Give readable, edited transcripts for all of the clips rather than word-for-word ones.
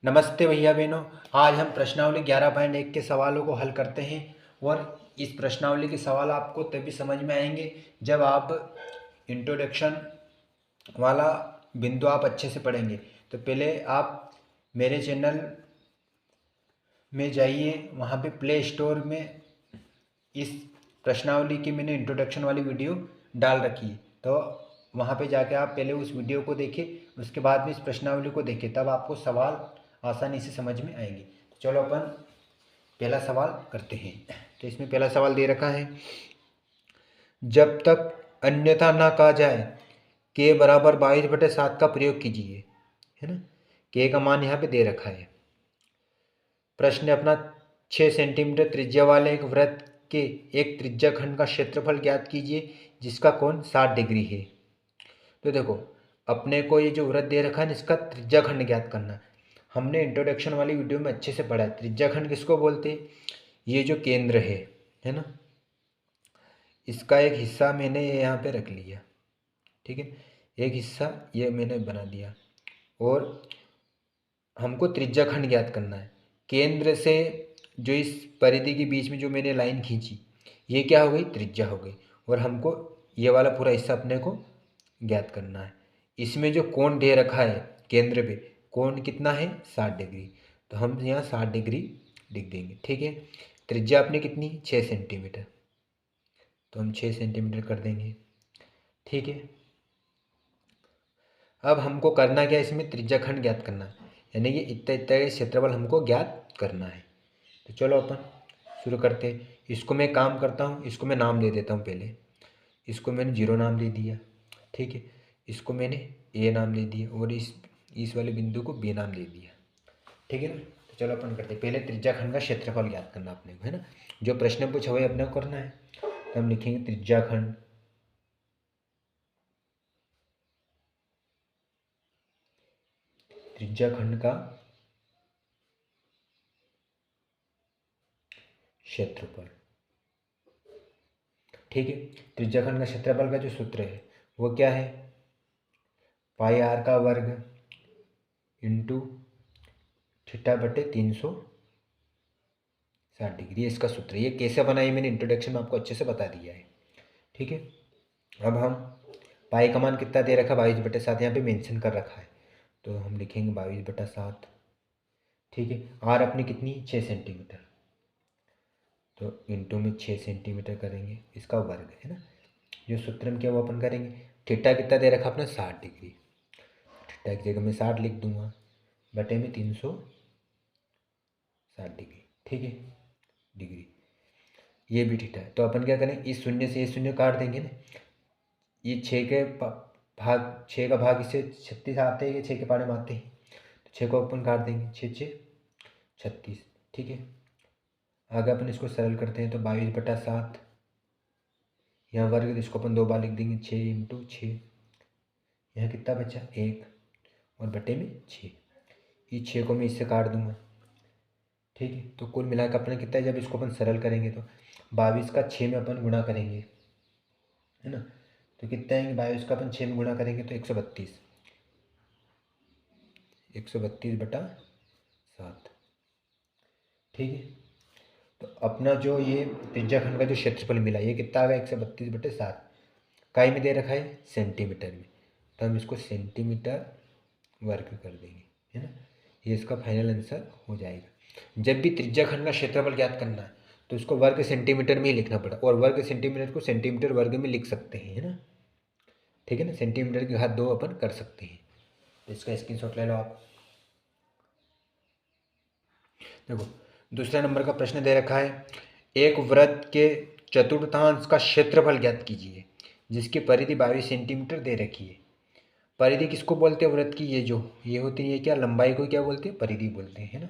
नमस्ते भैया बहनों। आज हम प्रश्नावली 11.1 के सवालों को हल करते हैं और इस प्रश्नावली के सवाल आपको तभी समझ में आएंगे जब आप इंट्रोडक्शन वाला बिंदु आप अच्छे से पढ़ेंगे। तो पहले आप मेरे चैनल में जाइए, वहाँ पे प्ले स्टोर में इस प्रश्नावली की मैंने इंट्रोडक्शन वाली वीडियो डाल रखी है, तो वहाँ पे जाके आप पहले उस वीडियो को देखें, उसके बाद में इस प्रश्नावली को देखें, तब आपको सवाल आसानी से समझ में आएंगे। तो चलो अपन पहला सवाल करते हैं। तो इसमें पहला सवाल दे रखा है, जब तक अन्यथा ना कहा जाए के बराबर 22/7 का प्रयोग कीजिए, है ना। के का मान यहाँ पे दे रखा है। प्रश्न अपना 6 सेंटीमीटर त्रिज्या वाले एक वृत्त के एक त्रिज्या खंड का क्षेत्रफल ज्ञात कीजिए जिसका कोण 60 डिग्री है। तो देखो, अपने को ये जो वृत्त दे रखा है इसका त्रिज्या खंड ज्ञात करना है। हमने इंट्रोडक्शन वाली वीडियो में अच्छे से पढ़ा है त्रिज्या खंड किसको बोलते हैं। ये जो केंद्र है ना, इसका एक हिस्सा मैंने यहाँ पे रख लिया, ठीक है। एक हिस्सा ये मैंने बना दिया और हमको त्रिज्या खंड ज्ञात करना है। केंद्र से जो इस परिधि के बीच में जो मैंने लाइन खींची, ये क्या हो गई, त्रिज्या हो गई। और हमको ये वाला पूरा हिस्सा अपने को ज्ञात करना है। इसमें जो कोण दे रखा है केंद्र पे, कोण कितना है, 60 डिग्री। तो हम यहाँ 60 डिग्री लिख देंगे, ठीक है। त्रिज्या अपनी कितनी, 6 सेंटीमीटर, तो हम 6 सेंटीमीटर कर देंगे, ठीक है। अब हमको करना क्या है, इसमें त्रिज्या खंड ज्ञात करना है, यानी कि इतना इतना का क्षेत्रफल हमको ज्ञात करना है। तो चलो अपन शुरू करते हैं। इसको मैं काम करता हूँ, इसको मैं नाम दे देता हूँ पहले। इसको मैंने 0 नाम दे दिया, ठीक है। इसको मैंने ए नाम दे दिया और इस वाले बिंदु को बी नाम दे दिया, ठीक है ना। तो चलो अपन करते हैं। पहले त्रिज्या खंड का क्षेत्रफल ज्ञात करना अपने को, है ना। जो प्रश्न पूछा हुआ है अपने को करना है। तो हम लिखेंगे त्रिज्या खंड का क्षेत्रफल, ठीक है। त्रिज्या खंड का क्षेत्रफल का जो सूत्र है वो क्या है, पाई आर का वर्ग इंटू थीटा बटे 360 डिग्री, ये इसका सूत्र है। ये कैसे बनाई मैंने इंट्रोडक्शन में आपको अच्छे से बता दिया है, ठीक है। अब हम पाई का मान कितना दे रखा, 22/7 यहाँ पे मेंशन कर रखा है, तो हम लिखेंगे 22/7, ठीक है। आर अपनी कितनी, 6 सेंटीमीटर, तो इंटू में 6 सेंटीमीटर करेंगे, इसका वर्ग, है ना। जो सूत्र में क्या वो अपन करेंगे। थीटा कितना दे रखा अपना, 60 डिग्री, थीटा की जगह मैं 60 लिख दूंगा, बटे में 360 डिग्री, ठीक है, डिग्री। ये भी थीटा है, तो अपन क्या करें, इस शून्य से ये शून्य काट देंगे ना। ये 6 के भाग, 6 का भाग इससे 36 आते हैं, ये 6 के पारे में आते हैं, तो 6 को अपन काट देंगे, 6 6 36, ठीक है। आगे अपन इसको सरल करते हैं, तो 22/7, यहाँ वर्ग, तो इसको अपन 2 बार लिख देंगे, 6 इंटू 6, यहाँ कितना बचा, 1, और बटे में 6, इस 6 को मैं इससे काट दूंगा, ठीक है। तो कुल मिलाकर अपना कितना है, जब इसको अपन सरल करेंगे तो 22 का 6 में अपन गुणा करेंगे, है ना। तो कितना है, 22 का अपन 6 में गुणा करेंगे तो 132, 132/7, ठीक है। तो अपना जो ये त्रिज्या खंड का जो क्षेत्रफल मिला, ये कितना आ गया, 132/7, काई में दे रखा है, सेंटीमीटर में, तो हम इसको सेंटीमीटर वर्ग कर देंगे, है ना। ये इसका फाइनल आंसर हो जाएगा। जब भी त्रिज्या खंड का क्षेत्रफल ज्ञात करना है तो उसको वर्ग सेंटीमीटर में ही लिखना पड़ा, और वर्ग सेंटीमीटर को सेंटीमीटर वर्ग में लिख सकते हैं, है ना, ठीक है ना। सेंटीमीटर की घात 2 अपन कर सकते हैं, तो इसका स्क्रीनशॉट ले लो आप। देखो, दूसरे नंबर का प्रश्न दे रखा है, एक वृत्त के चतुर्थांश का क्षेत्रफल ज्ञात कीजिए जिसकी परिधि 22 सेंटीमीटर दे रखी है। परिधि किसको बोलते हैं, वृत्त की ये होती है क्या, लंबाई को क्या बोलते हैं, परिधि बोलते हैं, है ना।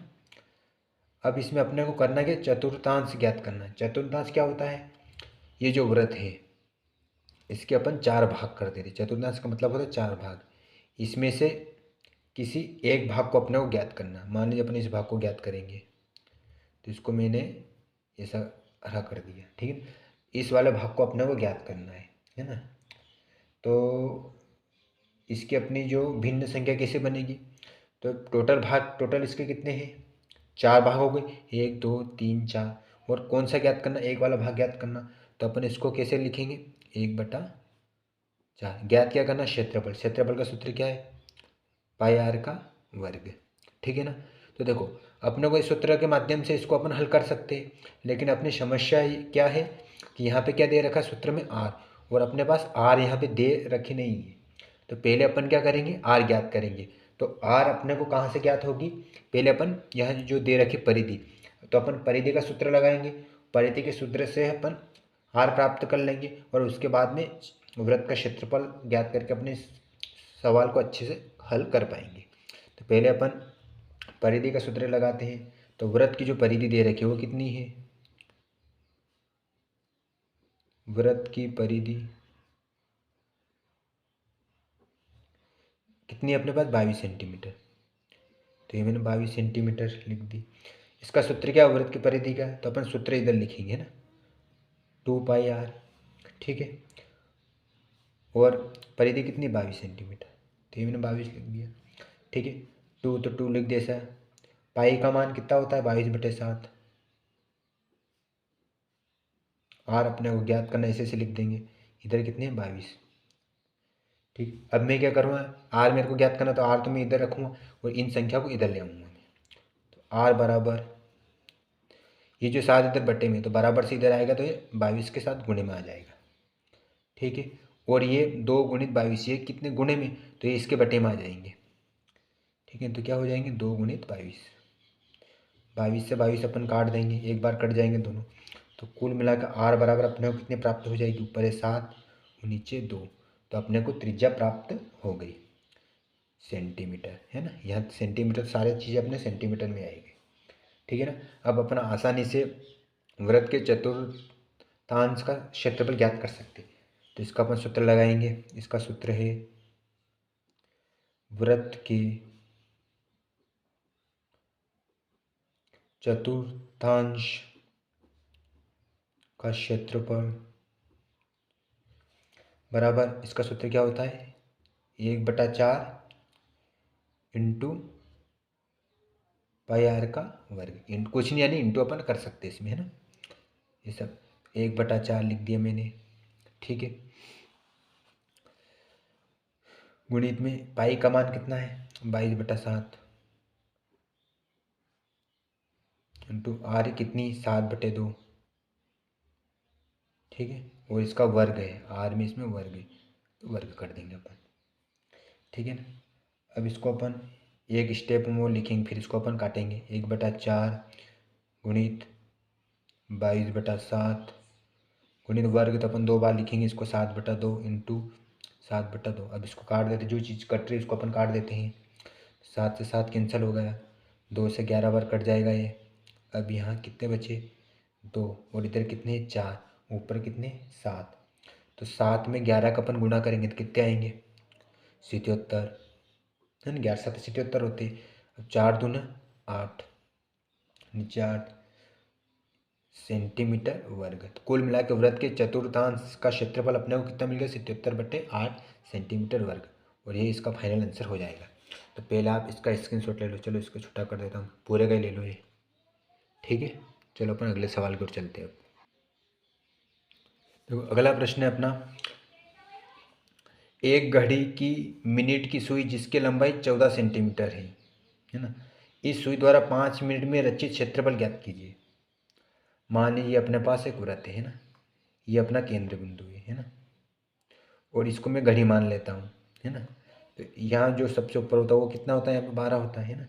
अब इसमें अपने को करना क्या, चतुर्थांश ज्ञात करना है। चतुर्थांश क्या होता है, ये जो वृत्त है इसके अपन 4 भाग कर देते। चतुर्थांश का मतलब होता है 4 भाग, इसमें से किसी एक भाग को अपने को ज्ञात करना। मान लीजिए अपने इस भाग को ज्ञात करेंगे, तो इसको मैंने ऐसा हरा कर दिया, ठीक है। इस वाले भाग को अपने को ज्ञात करना है ना। तो इसकी अपनी जो भिन्न संख्या कैसे बनेगी, तो टोटल इसके कितने हैं, 4 भाग हो गए, 1 2 3 4। और कौन सा ज्ञात करना, एक वाला भाग ज्ञात करना। तो अपन इसको कैसे लिखेंगे, 1/4। ज्ञात क्या करना, क्षेत्रफल। क्षेत्रफल का सूत्र क्या है, पाई आर का वर्ग। ठीक है ना। तो देखो अपने को इस सूत्र के माध्यम से इसको अपन हल कर सकते हैं, लेकिन अपनी समस्या क्या है कि यहाँ पे क्या दे रखा है सूत्र में, आर, और अपने पास आर यहाँ पे दे रखी नहीं है। तो पहले अपन क्या करेंगे, आर ज्ञात करेंगे। तो आर अपने को कहाँ से ज्ञात होगी, पहले अपन यहाँ जो दे रखी परिधि, तो अपन परिधि का सूत्र लगाएंगे। परिधि के सूत्र से अपन आर प्राप्त कर लेंगे, और उसके बाद में वृत्त का क्षेत्रफल ज्ञात करके अपने सवाल को अच्छे से हल कर पाएंगे। तो पहले अपन परिधि का सूत्र लगाते हैं। तो वृत्त की जो परिधि दे रखी है वो कितनी है, वृत्त की परिधि कितनी है अपने पास, 22 सेंटीमीटर। तो ये मैंने 22 सेंटीमीटर लिख दी। इसका सूत्र क्या है वृत्त की परिधि का, तो अपन सूत्र इधर लिखेंगे ना, 2πr। ठीक है, और परिधि कितनी, 22 सेंटीमीटर। तो ये मैंने 22 लिख दिया। ठीक है, 2 तो 2 लिख दिया ऐसा। पाई का मान कितना होता है, 22/7। आर अपने को ज्ञात करना, ऐसे लिख देंगे। इधर कितने हैं, 22। ठीक, अब मैं क्या करूँगा, आर मेरे को ज्ञात करना, तो आर तो मैं इधर रखूँगा और इन संख्या को इधर ले आऊँगा मैं। तो आर बराबर, ये जो 7 इधर बटे में, तो बराबर से इधर आएगा, तो ये 22 के साथ गुणे में आ जाएगा। ठीक है, और ये 2 गुणित 22, ये कितने गुणे में, तो ये इसके बटे में आ जाएंगे। ठीक है, तो क्या हो जाएंगे, 2 गुणित 22। 22 से 22 अपन काट देंगे, एक बार कट जाएंगे दोनों। तो कुल मिलाकर आर बराबर अपने को कितने प्राप्त हो जाएगी, ऊपर है 7 और नीचे 2। तो अपने को त्रिज्या प्राप्त हो गई, सेंटीमीटर, है ना। यहाँ सेंटीमीटर, सारी चीज़ें अपने सेंटीमीटर में आएगी। ठीक है ना। अब अपना आसानी से वृत्त के चतुर्थांश का क्षेत्रफल ज्ञात कर सकते हैं। तो इसका अपन सूत्र लगाएंगे। इसका सूत्र है वृत्त के चतुर्थांश का क्षेत्रफल बराबर, इसका सूत्र क्या होता है, 1/4 इंटू पाई आर का वर्ग। कुछ नहीं, यानी इंटू अपन कर सकते हैं इसमें, है ना। ये सब 1/4 लिख दिया मैंने। ठीक है, गुणित में पाई का मान कितना है, 22/7 इंटू आर कितनी, 7/2। ठीक है, और इसका वर्ग है, आर में इसमें वर्ग है, तो वर्ग कर देंगे अपन। ठीक है ना। अब इसको अपन एक स्टेप में वो लिखेंगे, फिर इसको अपन काटेंगे। 1/4 गुणित 22/7 गुणित वर्ग, तो अपन 2 बार लिखेंगे इसको, 7/2 इंटू 7/2। अब इसको काट देते, जो चीज़ कट रही है इसको अपन काट देते हैं। 7 से 7 कैंसिल हो गया, 2 से 11 बार कट जाएगा ये। अब यहाँ कितने बचे, 2, और इधर कितने, 4, ऊपर कितने, 7। तो 7 में 11 का अपन गुणा करेंगे तो कितने आएंगे, 77, है ना। 11 7 77 होते। अब 4 दूना 8, नीचे 8 सेंटीमीटर वर्ग। तो कुल मिला के वृत्त के चतुर्थांश का क्षेत्रफल अपने को कितना मिल गया, 77/8 सेंटीमीटर वर्ग। और ये इसका फाइनल आंसर हो जाएगा। तो पहले आप इसका स्क्रीनशॉट ले लो। चलो इसको छोटा कर देता हूँ, पूरे का ही ले लो ये। ठीक है, चलो अपन अगले सवाल की ओर चलते हैं। अब देखो अगला प्रश्न है अपना, एक घड़ी की मिनट की सुई जिसकी लंबाई 14 सेंटीमीटर है ना, इस सुई द्वारा 5 मिनट में रचित क्षेत्रफल ज्ञात कीजिए। मान लीजिए अपने पास एक वृत्त है ना, ये अपना केंद्र बिंदु है ना, और इसको मैं घड़ी मान लेता हूँ, है ना। तो यहाँ जो सबसे ऊपर होता है वो कितना होता है, यहाँ पे 12 होता है ना,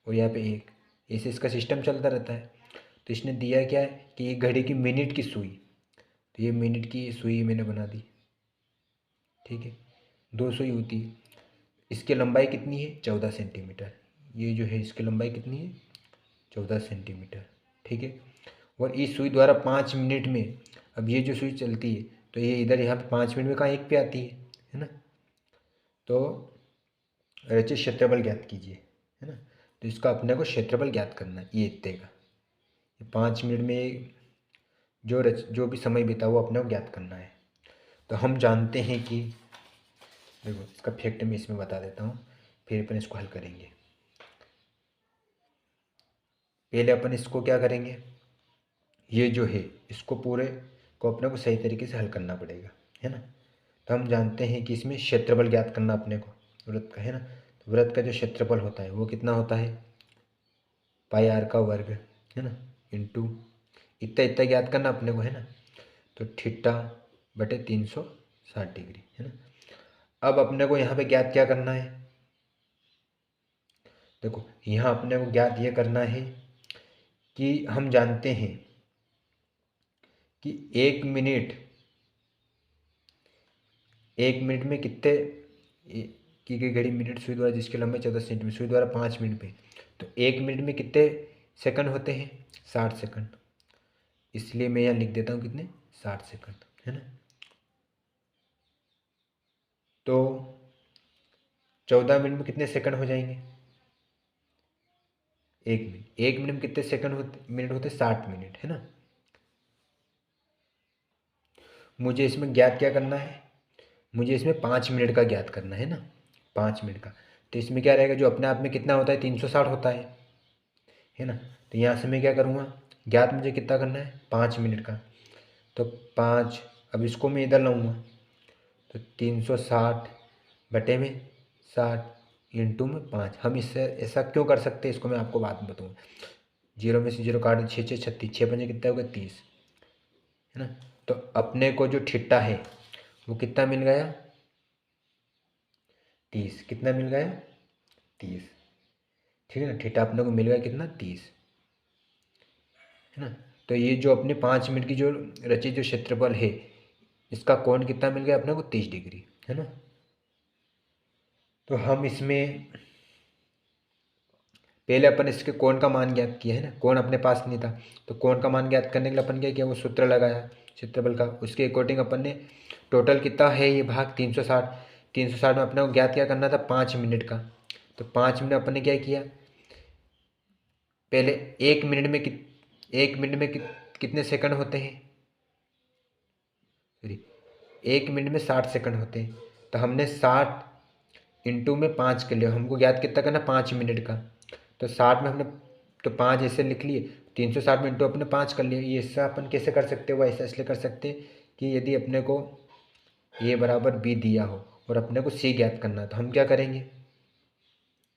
और यहाँ पे 1, ऐसे इसका सिस्टम चलता रहता है। तो इसने दिया क्या है कि ये घड़ी की मिनट की सुई, तो ये मिनट की सुई मैंने बना दी। ठीक है, 2 सुई होती है, इसकी लंबाई कितनी है, 14 सेंटीमीटर। ये जो है इसकी लंबाई कितनी है, 14 सेंटीमीटर। ठीक है, और इस सुई द्वारा 5 मिनट में, अब ये जो सुई चलती है तो ये इधर यहाँ पे 5 मिनट में कहाँ, 1 पे आती है ना। तो रचित क्षेत्रफल ज्ञात कीजिए, है ना। तो इसका अपने को क्षेत्रफल ज्ञात करना है, ये इतने का, 5 मिनट में जो भी समय बीता वो अपने को ज्ञात करना है। तो हम जानते हैं कि, देखो इसका फैक्ट मैं इसमें बता देता हूँ, फिर अपन इसको हल करेंगे। पहले अपन इसको क्या करेंगे, ये जो है इसको पूरे को अपने को सही तरीके से हल करना पड़ेगा, है ना। तो हम जानते हैं कि इसमें क्षेत्रफल ज्ञात करना अपने को वृत्त का, है ना। तो वृत्त का जो क्षेत्रफल होता है वो कितना होता है, पाई आर का वर्ग, है ना, इंटू इतना इतना ज्ञात करना अपने को, है ना। तो थीटा बटे 360 डिग्री, है ना। अब अपने को यहाँ पे ज्ञात क्या करना है, देखो यहाँ अपने को ज्ञात ये करना है कि हम जानते हैं कि 1 मिनट में कितने की गई घड़ी मिनट सुई द्वारा जिसके लंबाई 14 सेंटीमीटर, सुई द्वारा 5 मिनट पे, तो 1 मिनट में कितने सेकंड होते हैं, 60 सेकंड। इसलिए मैं यहाँ लिख देता हूँ कितने, 60 सेकंड, है ना। तो 14 मिनट में कितने सेकंड हो जाएंगे, 1 मिनट। 1 मिनट में कितने सेकंड होते, मिनट होते, 60 मिनट, है ना। मुझे इसमें ज्ञात क्या करना है, मुझे इसमें 5 मिनट का ज्ञात करना है ना, 5 मिनट का। तो इसमें क्या रहेगा, जो अपने आप में कितना होता है, 360 होता है ना। तो यहाँ से मैं क्या करूँगा, ज्ञात मुझे कितना करना है, 5 मिनट का। तो 5, अब इसको मैं इधर लाऊंगा, तो 360 बटे में 60 इंटू में 5। हम इससे ऐसा क्यों कर सकते हैं, इसको मैं आपको बाद में बताऊँगा। 0 में से 0 काट, 6 6 36, 6 पंजे कितना होगा, 30, है ना। तो अपने को जो ठिट्टा है वो कितना मिल गया, 30। कितना मिल गया, 30, ठीक है ना। ठिट्टा अपने को मिल गया कितना, 30, है ना। तो ये जो अपने 5 मिनट की जो रचित जो क्षेत्रफल है, इसका कोण कितना मिल गया अपने को, 30 डिग्री, है ना। तो हम इसमें पहले अपन इसके कोण का मान ज्ञात किया, है ना। कोण अपने पास नहीं था, तो कोण का मान ज्ञात करने के लिए अपन क्या किया, वो सूत्र लगाया क्षेत्रफल का। उसके अकॉर्डिंग अपन ने टोटल कितना है ये भाग 360, 360 में अपने को ज्ञात क्या करना था, 5 मिनट का। तो 5 मिनट अपन ने क्या किया, पहले 1 मिनट में कितने सेकंड होते हैं, सॉरी, 1 मिनट में 60 सेकंड होते हैं। तो हमने 60 इंटू में 5 कर लिया, हमको ज्ञात कितना करना, 5 मिनट का। तो 60 में हमने, तो 5 ऐसे लिख लिए, 360 में इंटू अपने 5 कर लिया। ये ऐसा अपन कैसे कर सकते हो, वो ऐसा इसलिए कर सकते हैं कि यदि अपने को ए बराबर बी दिया हो और अपने को सी ज्ञात करना, तो हम क्या करेंगे,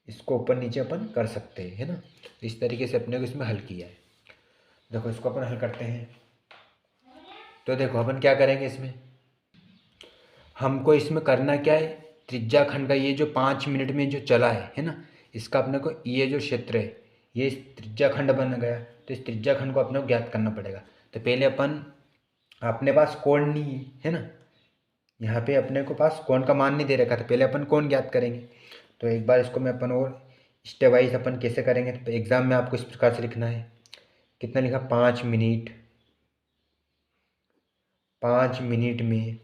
इसको ऊपर नीचे अपन कर सकते हैं, है ना। इस तरीके से अपने को इसमें हल किया है। देखो इसको अपन हल करते हैं। तो देखो अपन क्या करेंगे, इसमें हमको इसमें करना क्या है, त्रिज्या खंड का ये जो 5 मिनट में जो चला है ना, इसका अपने को ये जो क्षेत्र है ये इस त्रिज्या खंड बन गया। तो इस त्रिज्या खंड को अपने को ज्ञात करना पड़ेगा। तो पहले अपन, अपने पास कोण नहीं है ना, यहाँ पे अपने को पास कोण का मान नहीं दे रखा था, पहले अपन कोण ज्ञात करेंगे। तो एक बार इसको मैं अपन और स्टेप वाइज अपन कैसे करेंगे, तो एग्जाम में आपको इस प्रकार से लिखना है, कितना लिखा, 5 मिनट, 5 मिनट में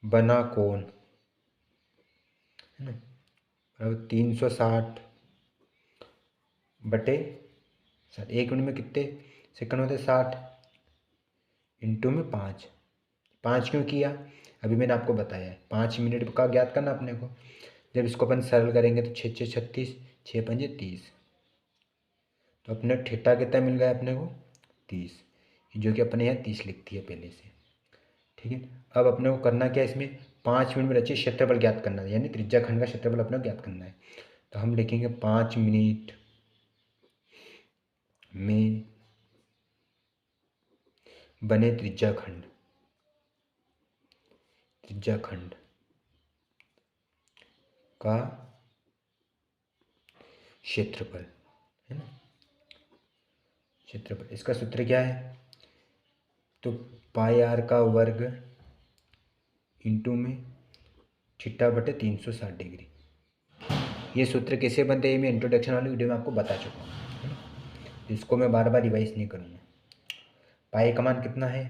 बना कोण, है ना, बराबर 360 बटे 60। 1 मिनट में कितने सेकंड होते, 60 इंटू में 5। 5 क्यों किया, अभी मैंने आपको बताया है, 5 मिनट का ज्ञात करना अपने को। जब इसको अपन सरल करेंगे तो 6 6 36, 6 पंजे 30, तो अपने थीटा कितना मिल गया अपने को, 30, जो कि अपने यहाँ 30 लिख दिया पहले से, ठीक है। अब अपने को करना क्या है, इसमें 5 मिनट में रचित क्षेत्रफल ज्ञात करना है, यानी त्रिज्या खंड का क्षेत्रफल अपने को ज्ञात करना है। तो हम लिखेंगे 5 मिनट में बने त्रिज्या खंड, त्रिज्या खंड का क्षेत्रफल, है ना, क्षेत्रफल। इसका सूत्र क्या है, तो पाई आर का वर्ग इंटू में थीटा बटे 360 डिग्री। ये सूत्र कैसे बनते हैं, मैं इंट्रोडक्शन वाली वीडियो में आपको बता चुका हूँ, है ना। इसको मैं बार बार रिवाइज नहीं करूँगा। पाई का मान कितना है,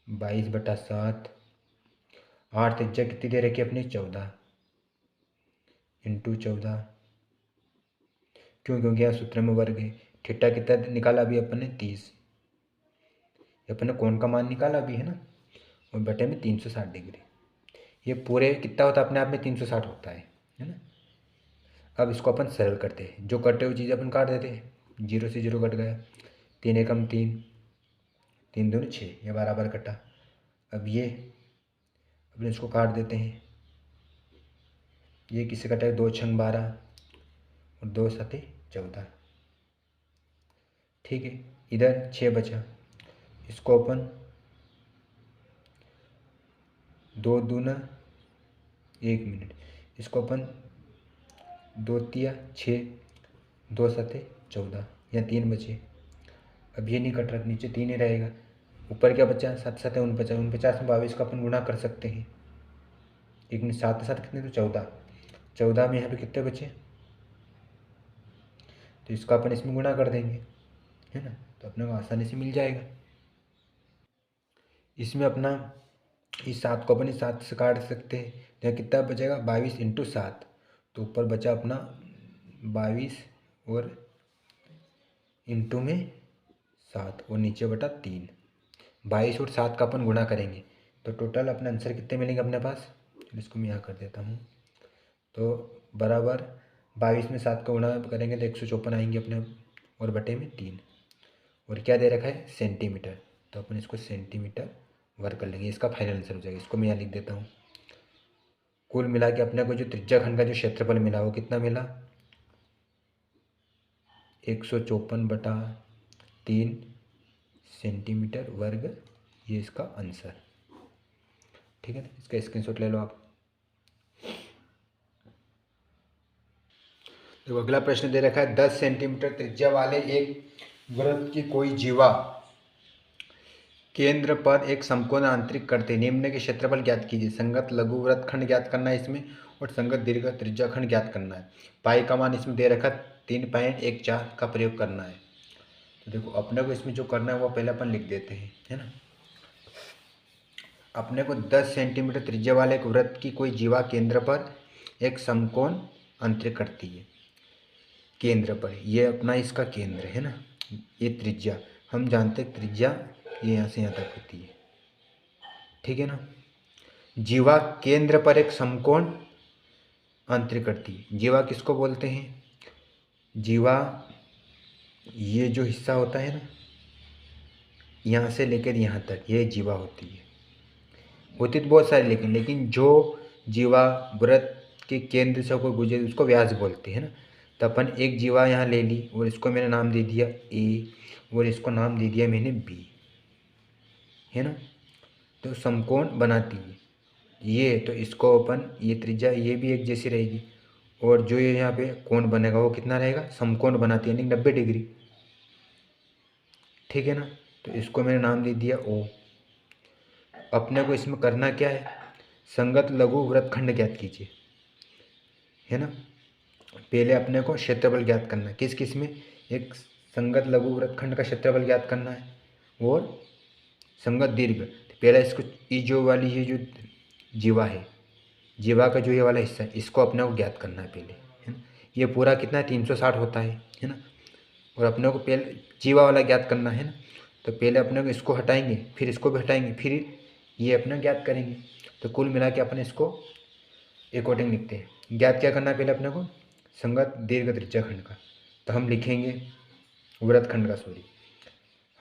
22/7। 8 त्रिज्या कितनी दे रखी है अपनी, 14 इंटू 14, क्यों, क्योंकि यहाँ सूत्र में वर्ग है। थीटा कितना निकाला अभी अपन ने, 30। अपन ने कोण का मान निकाला अभी, है ना, और बटे में 360 डिग्री। ये पूरे कितना होता है अपने आप में, 360 होता है ना। अब इसको अपन सरल करते हैं, जो कटे हुई चीज़ अपन काट देते हैं, 0 से 0 कट गया, 3 एकम 3, 3 दूनी 6, ये बराबर कटा। अब ये अपन इसको काट देते हैं, ये किससे कटा है, 2 छंग 12 और 2 सते 14। ठीक है, इधर 6 बचा, इसको अपन 2 दूना 1 मिनट, इसको अपन 2 तिया 6, 2 सते 14, यहाँ 3 बचे। अब ये नहीं कट रहा, नीचे 3 ही रहेगा, ऊपर क्या बचा, 7 सते 49, 49 में 22 का अपन गुणा कर सकते हैं। 1 मिनट 7 7 कितने, तो 14, 14 में यहाँ पे कितने बचे, तो इसका अपन इसमें गुणा कर देंगे, है ना, तो अपने को आसानी से मिल जाएगा। इसमें अपना इस 7 को अपन इस 7 से काट सकते हैं, तो यहाँ कितना बचेगा, 22 × 7, तो ऊपर बचा अपना 22 और इंटू में 7 और नीचे बटा 3, 22 और 7 का अपन गुणा करेंगे तो टोटल अपने आंसर कितने मिलेंगे अपने पास। इसको मैं यहाँ कर देता हूँ, तो बराबर 22 में 7 का गुणा करेंगे तो 154 आएंगे अपने, और बटे में 3, और क्या दे रखा है, सेंटीमीटर, तो अपन इसको सेंटीमीटर वर्ग कर लेंगे, इसका फाइनल आंसर हो जाएगा। इसको मैं यहाँ लिख देता हूँ। कुल मिला के अपने को जो त्रिज्या खंड का जो क्षेत्रफल मिला वो कितना मिला, 154/3 सेंटीमीटर वर्ग, ये इसका आंसर। ठीक है ना, इसका स्क्रीनशॉट ले लो आप। तो अगला प्रश्न दे रखा है, 10 सेंटीमीटर त्रिज्या वाले एक वृत्त की कोई जीवा केंद्र पर एक समकोण आंतरिक करते निम्न के क्षेत्रफल ज्ञात कीजिए। संगत लघु वृत्तखंड ज्ञात करना है इसमें, और संगत दीर्घ त्रिज्या खंड ज्ञात करना है। पाई का मान इसमें दे रखा 3.14 का प्रयोग करना है। तो देखो अपने को इसमें जो करना है वो पहले अपन लिख देते हैं, है ना। अपने को 10 सेंटीमीटर त्रिज्या वाले एक वृत्त की कोई जीवा केंद्र पर एक समकोण आंतरिक करती है। केंद्र पर, ये अपना इसका केंद्र है ना, ये त्रिज्या, हम जानते हैं त्रिज्या ये यहाँ से यहाँ तक होती है, ठीक है ना। जीवा केंद्र पर एक समकोण आंतरिक करती है। जीवा किसको बोलते हैं, जीवा ये जो हिस्सा होता है ना, यहाँ से लेकर यहाँ तक, ये जीवा होती है। होती तो बहुत सारी, लेकिन जो जीवा वृत्त के केंद्र से कोई गुजरे उसको व्यास बोलते हैं ना। तो अपन एक जीवा यहाँ ले ली और इसको मैंने नाम दे दिया ए, और इसको नाम दे दिया मैंने बी, है ना। तो समकोण बनाती है ये, तो इसको अपन ये त्रिज्या ये भी एक जैसी रहेगी, और जो ये यहाँ पे कोण बनेगा वो कितना रहेगा, समकोण बनाती है, यानी 90 डिग्री, ठीक है ना। तो इसको मैंने नाम दे दिया ओ। अपने को इसमें करना क्या है, संगत लघु वृत्तखंड ज्ञात कीजिए, है ना। पहले अपने को क्षेत्रफल ज्ञात करना है, किस किस में, एक संगत लघु वृत्तखंड का क्षेत्रफल ज्ञात करना है, और संगत दीर्घ। पहले इसको ये जो वाली ये जो जीवा है, जीवा का जो ये वाला हिस्सा है, इसको अपने को ज्ञात करना है पहले, है ना। ये पूरा कितना है, 360 होता है ना। और अपने को पहले जीवा वाला ज्ञात करना है ना, तो पहले अपने को इसको हटाएंगे, फिर इसको भी हटाएंगे, फिर ये अपना ज्ञात करेंगे। तो कुल मिला के अपन इसको अकॉर्डिंग लिखते हैं। ज्ञात क्या करना है पहले अपने को, संगत दीर्घ त्रिज्या खंड का। तो हम लिखेंगे वृत्तखंड का, सॉरी,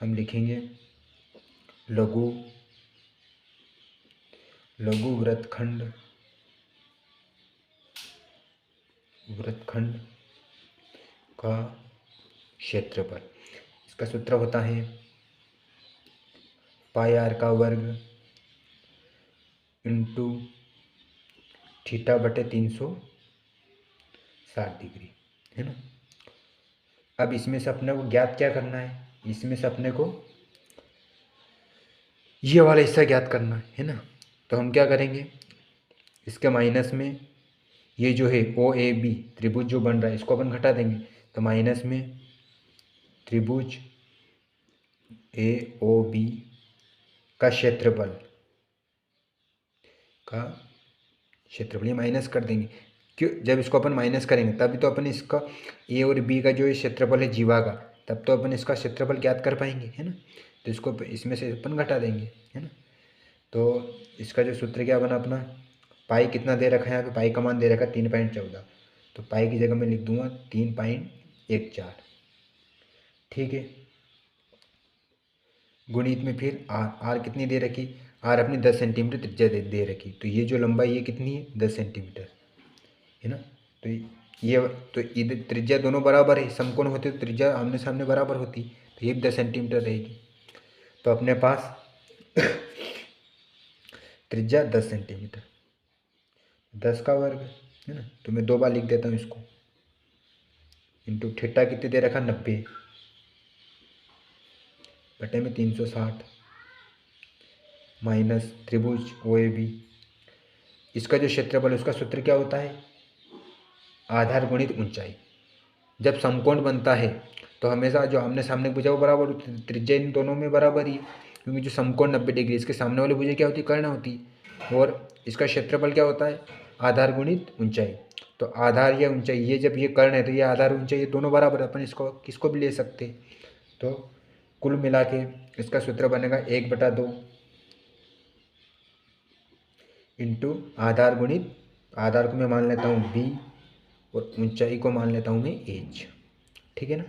हम लिखेंगे लघु वृत्तखंड का क्षेत्रफल। इसका सूत्र होता है पाई आर का वर्ग इंटू थीटा बटे 360 डिग्री, है ना। अब इसमें से अपने को ज्ञात क्या करना है, इसमें से अपने को ये वाला हिस्सा ज्ञात करना है ना। तो हम क्या करेंगे, इसके माइनस में ये जो है ओ ए बी त्रिभुज जो बन रहा है इसको अपन घटा देंगे। तो माइनस में त्रिभुज ए ओ बी का क्षेत्रफल ये माइनस कर देंगे। क्यों, जब इसको अपन माइनस करेंगे तभी तो अपन इसका ए और बी का जो क्षेत्रफल है जीवा का, तब तो अपन इसका क्षेत्रफल ज्ञात कर पाएंगे, है ना। तो इसको इसमें से अपन घटा देंगे, है ना। तो इसका जो सूत्र क्या बना अपना, पाई कितना दे रखा है यहाँ पे, पाई का मान दे रखा है 3.14। तो पाई की जगह मैं लिख दूंगा 3.14। ठीक है, गुणित में फिर आर, आर कितनी दे रखी, आर अपनी 10 सेंटीमीटर त्रिज्या दे रखी, तो ये जो लंबाई ये कितनी है 10 सेंटीमीटर है ना। तो ये तो इधर त्रिज्या दोनों बराबर है, समकोण होते तो त्रिज्या आमने सामने बराबर होती, तो ये भी 10 सेंटीमीटर रहेगी। तो अपने पास त्रिज्या 10 सेंटीमीटर, 10 का वर्ग है ना। तो मैं 2 बार लिख देता हूँ इसको, इंटू थीटा कितने दे रखा 90 बटे में 360 माइनस त्रिभुज ओ ए बी, इसका जो क्षेत्रफल है उसका सूत्र क्या होता है, आधार गुणित ऊंचाई। जब समकोण बनता है तो हमेशा जो आमने सामने भुजा वो बराबर होती है, त्रिज्या इन दोनों में बराबर ही है, क्योंकि जो समकोण 90 डिग्री इसके सामने वाली भुजा क्या होती है, कर्ण होती है, और इसका क्षेत्रफल क्या होता है, आधार गुणित ऊंचाई। तो आधार या ऊंचाई, ये जब ये कर्ण है तो ये आधार ऊंचाई ये दोनों बराबर है, अपन इसको किसको भी ले सकते। तो कुल मिला के इसका सूत्र बनेगा 1/2 इंटू आधार गुणित, आधार को मैं मान लेता हूँ बी और ऊंचाई को मान लेता हूँ मैं एच। ठीक है ना।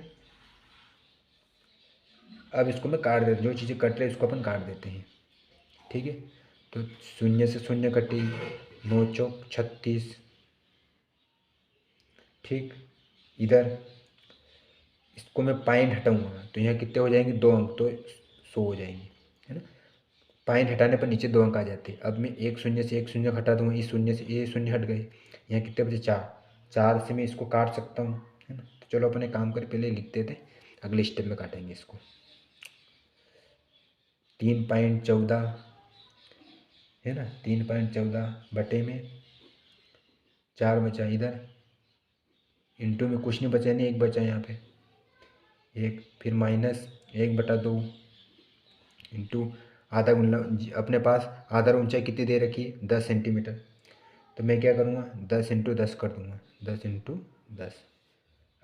अब इसको मैं काट देता हूँ, जो चीज़ें कट रही है इसको अपन काट देते हैं। ठीक है, तो शून्य से शून्य कटी, 9 चौक 36। ठीक, इधर इसको मैं पॉइंट हटाऊंगा तो यहाँ कितने हो जाएंगे, 2 अंक, तो 100 हो जाएंगे है ना। पॉइंट हटाने पर नीचे 2 अंक आ जाते हैं। अब मैं एक शून्य से एक शून्य हटा दूंगा, इस शून्य से ये शून्य हट गए, यहाँ कितने बचे 4, 4 से मैं इसको काट सकता हूँ है ना। तो चलो अपने काम कर पहले लिख देते, अगले स्टेप में काटेंगे इसको। 3.14 है ना, 3.14 बटे में 4 बचा इधर, इंटू में कुछ नहीं बचा, नहीं 1 बचा यहाँ पे, 1, फिर माइनस 1/2 इंटू आधा गुना, अपने पास आधार ऊंचाई कितनी दे रखी है 10 सेंटीमीटर, तो मैं क्या करूँगा 10 इंटू 10 कर दूँगा, 10 इंटू 10।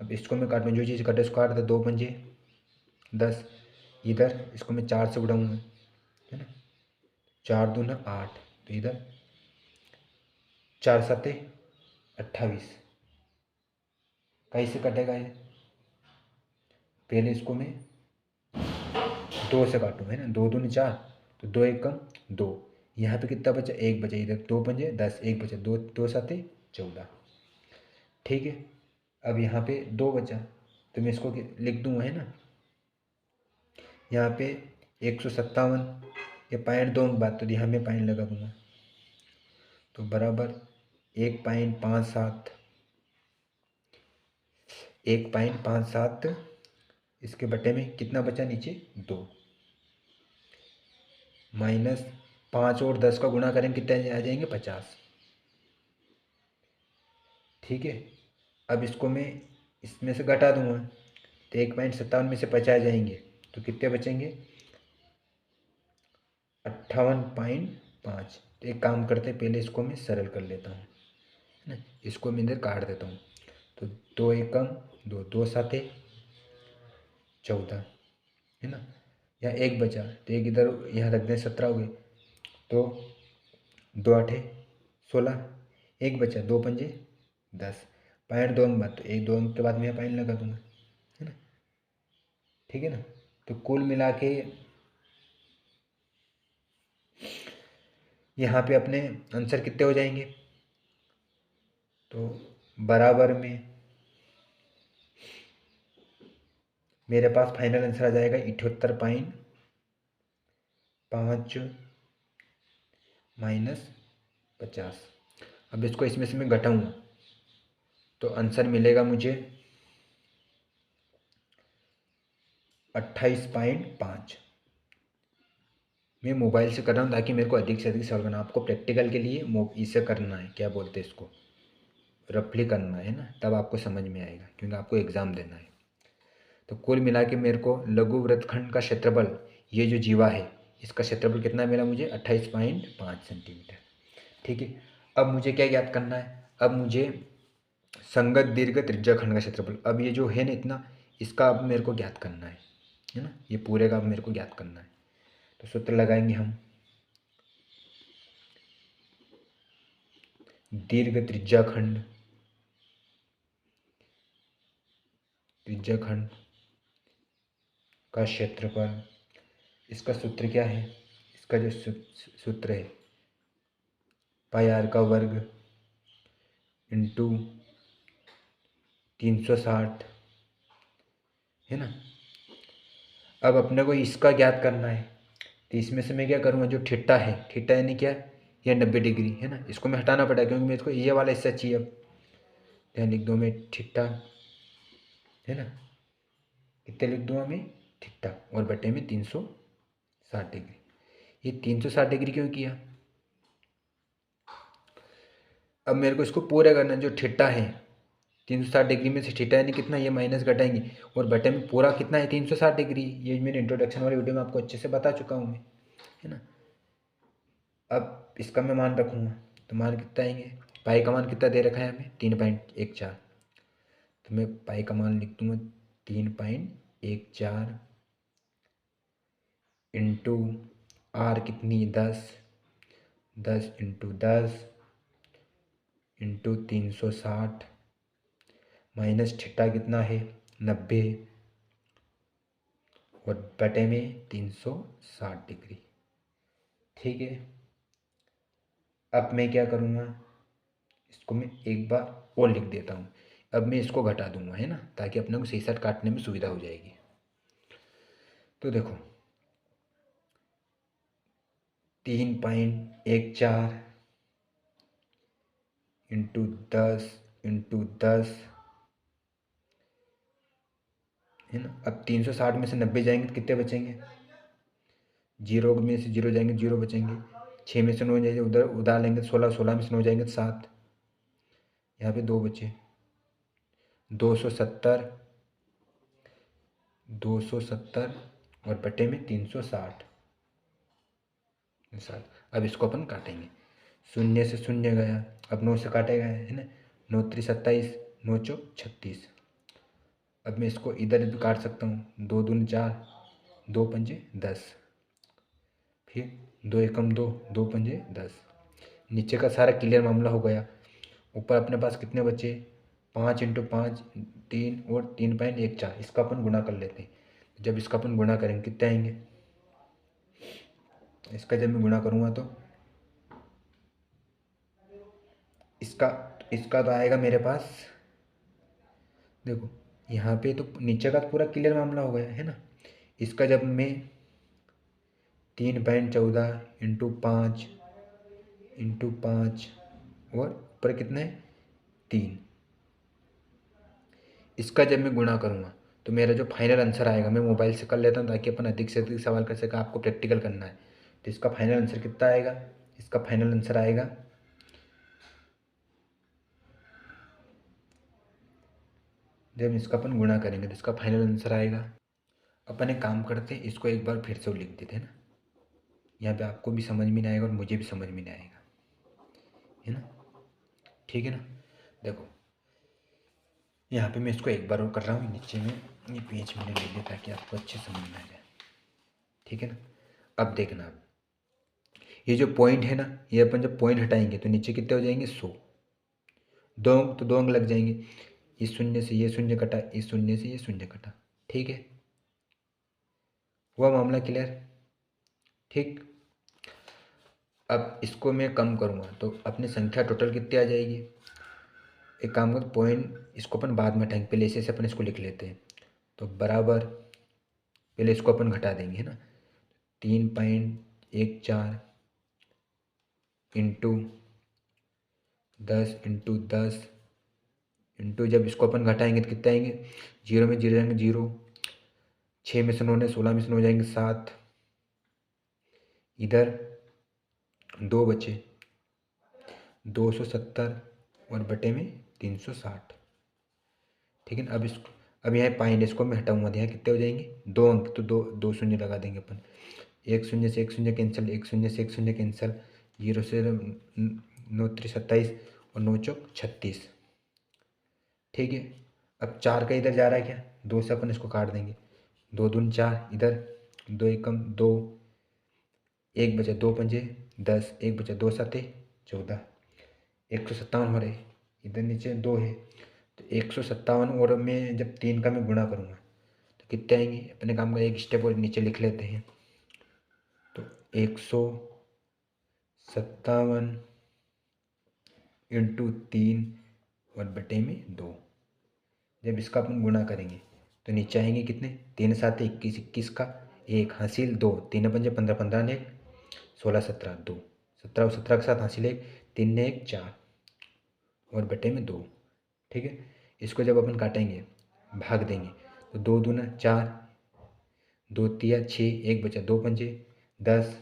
अब इसको मैं काटूँ, जो चीज़ कटे उसको काट दे, 2 पंजे 10, इधर इसको मैं 4 से उड़ाऊँगा है ना, 4 दूना 8, तो इधर 4 सत्ते 28, कैसे कटेगा ये, पहले इसको मैं 2 से काटूँ है ना, 2 दूनी 4, तो 2 1 कम 2, यहाँ पे कितना बचा 1 बचा, इधर 2 पंजे 10, 1 बचा, 2 2 7 14। ठीक है, अब यहाँ पे 2 बचा तो मैं इसको लिख दूँगा है ना, यहाँ पे 157, ये पॉइंट 2 बात, तो यहाँ मैं पॉइंट लगा दूँगा, तो बराबर 1.57, 1.57, इसके बटे में कितना बचा नीचे 2, माइनस 5 और 10 का गुणा करेंगे कितने आ जाएंगे 50। ठीक है, अब इसको मैं इसमें से घटा दूंगा, तो 1.57 में से 50 जाएंगे तो कितने बचेंगे 58.5। तो एक काम करते पहले इसको मैं सरल कर लेता हूँ है ना, इसको मैं इधर काट देता हूँ, तो 2 1 कम 2, 2 7 14 है ना, यहाँ 1 बचा तो 1 इधर यहाँ रख दें, 17 हो गए, तो 2 8 16, 1 बचा 2 पंजे 10, पॉइंट 2 अंक बाद, तो 1 2 अंक के बाद मैं पॉइंट लगा दूंगा है ना। ठीक है ना, तो कुल मिला के यहाँ पे अपने आंसर कितने हो जाएंगे, तो बराबर में मेरे पास फाइनल आंसर आ जाएगा 78.5 माइनस 50। अब इसको इसमें से मैं घटाऊंगा तो आंसर मिलेगा मुझे 28.5। मैं मोबाइल से कर रहा हूँ ताकि मेरे को अधिक से अधिक सॉल्व करना, आपको प्रैक्टिकल के लिए इसे करना है, क्या बोलते हैं इसको, रफली करना है ना, तब आपको समझ में आएगा क्योंकि आपको एग्ज़ाम देना है। तो कुल मिला के मेरे को लघु वृत्तखंड का क्षेत्रफल, ये जो जीवा है इसका क्षेत्रफल कितना मिला मुझे 28.5 सेंटीमीटर। ठीक है, अब मुझे क्या ज्ञात करना है, अब मुझे संगत दीर्घ त्रिज्या खंड का क्षेत्रफल, अब ये जो है ना इतना, इसका अब मेरे को ज्ञात करना है ना, ये पूरे का अब मेरे को ज्ञात करना है। तो सूत्र लगाएंगे हम, दीर्घ त्रिज्या खंड त्रिज्याखंड का क्षेत्रफल, इसका सूत्र क्या है, इसका जो सूत्र है पाई आर का वर्ग इंटू 360 है ना। अब अपने को इसका ज्ञात करना है, तो इसमें से मैं क्या करूँगा, जो थीटा है, थीटा यानी क्या, यह 90 डिग्री है ना, इसको मैं हटाना पड़ा क्योंकि मेरे को ये वाला हिस्सा चाहिए। अब यहाँ लिख दूँ मैं थीटा है ना, कितने लिख दूँगा मैं, थीटा और बटे में 360 डिग्री। ये 360 डिग्री क्यों किया, अब मेरे को इसको पूरा करना, जो थीटा है 360 डिग्री में से थीटा यानी कितना, ये माइनस घटाएंगे और बटे में पूरा कितना है 360 डिग्री। ये मैंने इंट्रोडक्शन वाली वीडियो में आपको अच्छे से बता चुका हूँ मैं, है ना। अब इसका मैं मान रखूँगा, तो मान कितना आएंगे, पाई का मान कितना दे रखा है हमें 3.14, तो मैं पाई का मान लिख दूँगा 3.14 इंटू आर कितनी 10 इंटू 10 इंटू 360 माइनस थीटा कितना है 90 और बटे में 360 डिग्री। ठीक है, अब मैं क्या करूँगा, इसको मैं एक बार और लिख देता हूँ। अब मैं इसको घटा दूंगा है ना, ताकि अपने को सही साथ काटने में सुविधा हो जाएगी। तो देखो 3.14 इंटू 10 है ना। अब 360 में से 90 जाएंगे तो कितने बचेंगे, जीरो में से जीरो जाएंगे, जीरो बचेंगे। 6 में से 9 जाएंगे, उधर उधार लेंगे 16 में से 9 जाएंगे तो 7, यहाँ पे 2 बचे, 270 और बटे में 360। अब इसको अपन काटेंगे, शून्य से शून्य गया, अब 9 से काटेगा है ना, 9 3 27, 9 चौक 36। अब मैं इसको इधर भी काट सकता हूँ, 2 दूनी 4, 2 पंजे 10, फिर 2 एकम 2, 2 पंजे 10। नीचे का सारा क्लियर मामला हो गया। ऊपर अपने पास कितने बचे, 5 इंटू 5 3 और 3.14, इसका अपन गुणा कर लेते हैं। जब इसका अपन गुणा करेंगे कितने आएंगे, इसका जब मैं गुणा करूँगा तो इसका इसका तो आएगा मेरे पास, देखो यहाँ पे तो नीचे का तो पूरा क्लियर मामला हो गया है ना। इसका जब मैं 3.14 इंटू 5 और ऊपर कितना है 3, इसका जब मैं गुणा करूँगा तो मेरा जो फाइनल आंसर आएगा, मैं मोबाइल से कर लेता हूँ ताकि अपन अधिक से अधिक सवाल कर सकें, आपको प्रैक्टिकल करना है। तो इसका फाइनल आंसर कितना आएगा, इसका फाइनल आंसर आएगा, जब इसका अपन गुणा करेंगे तो इसका फाइनल आंसर आएगा। अपन एक काम करते हैं, इसको एक बार फिर से लिख देते हैं ना, यहाँ पे आपको भी समझ में नहीं आएगा और मुझे भी समझ में नहीं आएगा, है ना। ठीक है ना, देखो यहाँ पे मैं इसको एक बार और कर रहा हूँ, नीचे में ये पेज मैंने ले लिया ताकि आपको अच्छे समझ में आ जाए। ठीक है ना, अब देखना, आप ये जो पॉइंट है ना, ये अपन जब पॉइंट हटाएंगे तो नीचे कितने हो जाएंगे 100, 2 अंक तो 2 अंक लग जाएंगे। इस शून्य से ये शून्य कटा, इस शून्य से ये शून्य कटा। ठीक है, हुआ मामला क्लियर। ठीक, अब इसको मैं कम करूँगा तो अपनी संख्या टोटल कितनी आ जाएगी। एक काम कर, पॉइंट इसको अपन बाद में हटाएंगे, पहले ऐसे अपन इसको लिख लेते हैं। तो बराबर पहले इसको अपन घटा देंगे है ना, 3.14 इंटू 10 इंटू जब इसको अपन घटाएंगे तो कितने आएंगे, जीरो में जीरो जाएंगे जीरो, 6 में से 9 ने 16 में से 9 जाएंगे 7, इधर 2 बचे, 270 और बटे में 360। ठीक है ना, अब यहाँ पाएंगे, इसको मैं हटाऊंगा तो यहाँ कितने हो जाएंगे 2 अंक, तो दो शून्य लगा देंगे अपन, एक शून्य से एक शून्य कैंसिल, एक शून्य से एक शून्य कैंसिल, जीरो से 9 3 27 और 9 चौक 36। ठीक है, अब 4 का इधर जा रहा है क्या, 2 से अपन इसको काट देंगे, 2 दूनी 4, इधर 2 एकम 2, एक बचे 2 पंजे 10, एक बचे 2 सते 14, 157 हो रहे, इधर नीचे 2 है तो 157 और मैं जब 3 का मैं गुणा करूँगा तो कितने आएंगे? अपने काम का एक स्टेप और नीचे लिख लेते हैं। तो 157 इंटू 3 और बटे में 2। जब इसका अपन गुणा करेंगे तो नीचे आएंगे कितने? 3 7 21, 21 का 1 हासिल 2, 3 पंजे 15, 15 ने 1, 16 17 2, 17 और 17 के साथ हासिल 1, 3 ने 1 4 और बटे में 2। ठीक है, इसको जब अपन काटेंगे भाग देंगे तो 2 दूना 4, 2 तिया 6, 1 बचा, 2 पंजे 10,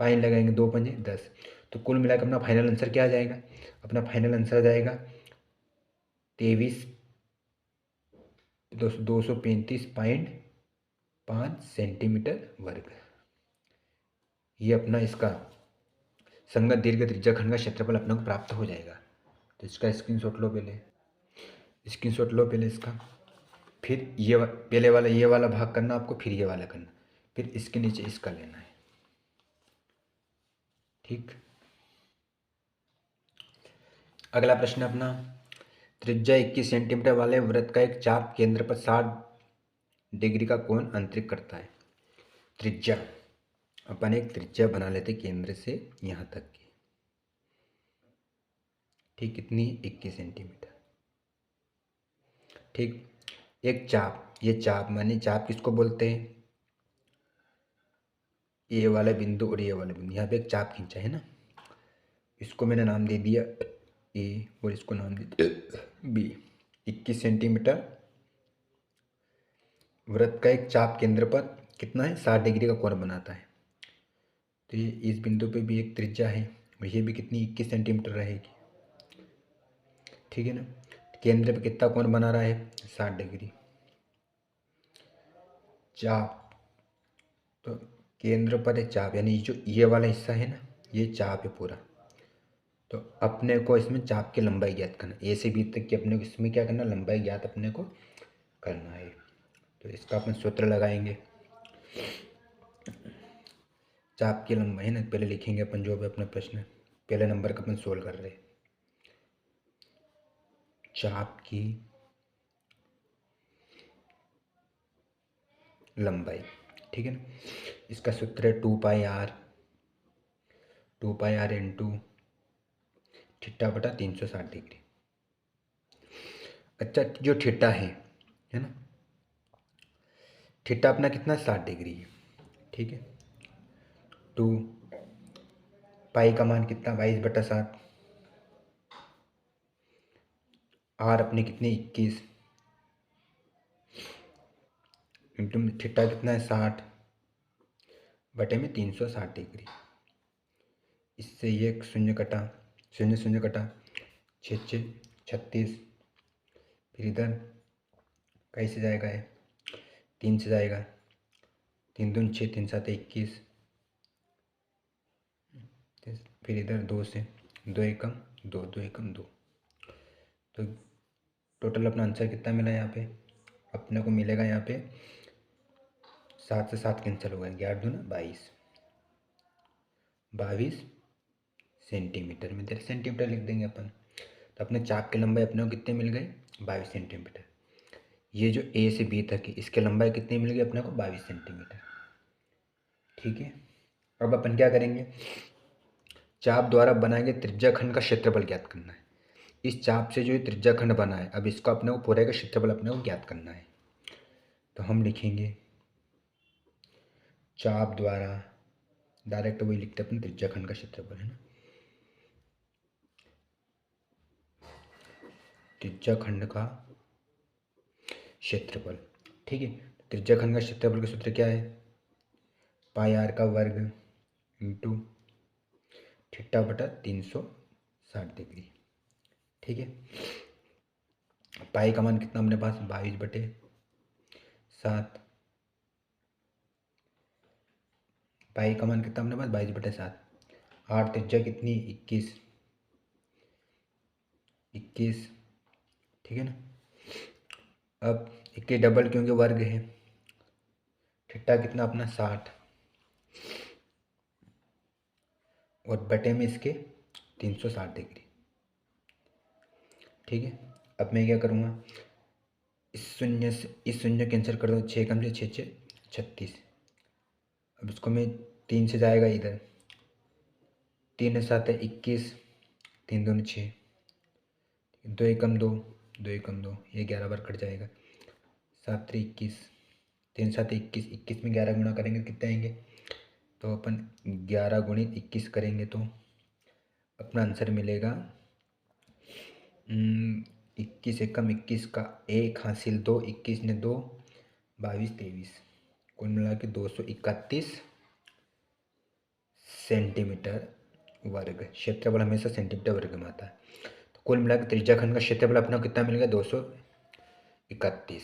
पाइन लगाएंगे 2 पंजे 10। तो कुल मिलाकर अपना फाइनल आंसर क्या आ जाएगा? अपना फाइनल आंसर आ जाएगा 235.5 सेंटीमीटर वर्ग। ये अपना इसका संगत दीर्घ त्रिज्याखंड का क्षेत्रफल अपने को प्राप्त हो जाएगा। तो इसका स्क्रीनशॉट लो, पहले स्क्रीनशॉट लो पहले इसका, फिर ये पहले वाला ये वाला भाग करना आपको, फिर ये वाला करना, फिर इसके नीचे इसका लेना है। ठीक, अगला प्रश्न अपना, त्रिज्या 21 सेंटीमीटर वाले वृत्त का एक चाप केंद्र पर 60 डिग्री का कोण अंतरित करता है। त्रिज्या, अपन एक त्रिज्या बना लेते केंद्र से यहाँ तक की। ठीक, कितनी? 21 सेंटीमीटर। ठीक, एक चाप, ये चाप माने चाप किसको बोलते हैं? ये वाला बिंदु और ये वाला बिंदु, यहाँ पे एक चाप खींचा है ना, इसको मैंने नाम दे दिया ए और इसको नाम दे दिया बी। 21 सेंटीमीटर वृत्त का एक चाप केंद्र पर कितना है? 60 डिग्री का कोण बनाता है। तो ये इस बिंदु पे भी एक त्रिज्या है, ये भी कितनी? 21 सेंटीमीटर रहेगी। ठीक है ना, केंद्र पे कितना कोण बना रहा है? 60 डिग्री। चाप, तो केंद्र पर एक चाप, यानी जो ये वाला हिस्सा है ना, ये चाप है पूरा। तो अपने को इसमें चाप की लंबाई ज्ञात करना, ए से बी तक की अपने को इसमें क्या करना? लंबाई ज्ञात अपने को करना है। तो इसका अपन सूत्र लगाएंगे। चाप की लंबाई है ना, पहले लिखेंगे अपन जो भी अपना प्रश्न है, पहले नंबर का अपन सोल्व कर रहे हैं। चाप की लंबाई, ठीक है ना, इसका सूत्र है 2 पाई आर इंटू थीटा बटा 360 डिग्री। अच्छा, जो थीटा है ना, थीटा अपना कितना? 60 डिग्री है। ठीक है, 2 पाई का मान कितना? 22/7। आर अपने कितने? 21 इंटू थीटा कितना है? 60 बटे में 360 डिग्री। इससे ये शून्य कटा, शून्य शून्य कटा, 6 6 36, फिर इधर कैसे जाएगा? है 3 से जाएगा, 3 दूनी 6, 3 7 21, फिर इधर 2 से, 2 एकम 2, 2 एकम 2। तो टोटल अपना आंसर कितना मिला? यहाँ पे अपने को मिलेगा यहाँ पे 7 से 7 कैंसिल हो गए, 11 दूना 22 सेंटीमीटर में, 13 सेंटीमीटर लिख देंगे अपन। तो अपने चाप की लंबाई अपने को कितने मिल गए? 22 सेंटीमीटर। ये जो ए से बी तक है इसकी लंबाई कितनी मिल गई अपने को? 22 सेंटीमीटर। ठीक है, अब अपन क्या करेंगे? चाप द्वारा बनाए गए त्रिज्याखंड का क्षेत्रफल ज्ञात करना है। इस चाप से जो ये त्रिज्याखंड बना है, अब इसको अपने को पूरे का क्षेत्रफल अपने को ज्ञात करना है। तो हम लिखेंगे चाप द्वारा, डायरेक्ट वही लिखते हैं अपन, त्रिज्याखंड का क्षेत्रफल है ना, त्रिज्याखंड का क्षेत्रफल। ठीक है, त्रिज्याखंड का क्षेत्रफल का सूत्र क्या है? पाई आर का वर्ग इंटू थीटा बटा 360 डिग्री। ठीक है, पाई का मान कितना अपने पास? 22/7। पाई का मान कितना अपने पास? 22/7। आठ त्रिज्या कितनी? 21 21। ठीक है ना, अब 21 डबल क्योंकि वर्ग है, थीटा कितना अपना? 60 और बटे में इसके 360 डिग्री। ठीक है, अब मैं क्या करूँगा, इस शून्य कैंसिल कर दो, 6 कम से 6 6 36। अब इसको मैं 3 से जाएगा इधर, 3 7 है 21, 3 2 6, 2 एकम 2, 2 एकम 2, ये 11 बार कट जाएगा, 7 3 21, 3 7 21, 21 में 11 गुणा करेंगे कितने आएंगे, तो अपन 11 गुणित 21 करेंगे तो अपना आंसर मिलेगा 21 एकम 21 का 1 हासिल 2, 21 ने 2, 22 23, कुल मिला के 231 सेंटीमीटर वर्ग। क्षेत्रफल हमेशा सेंटीमीटर वर्ग में आता है। तो कुल मिला के त्रिज्या खंड का क्षेत्रफल अपना कितना मिल गया, 231।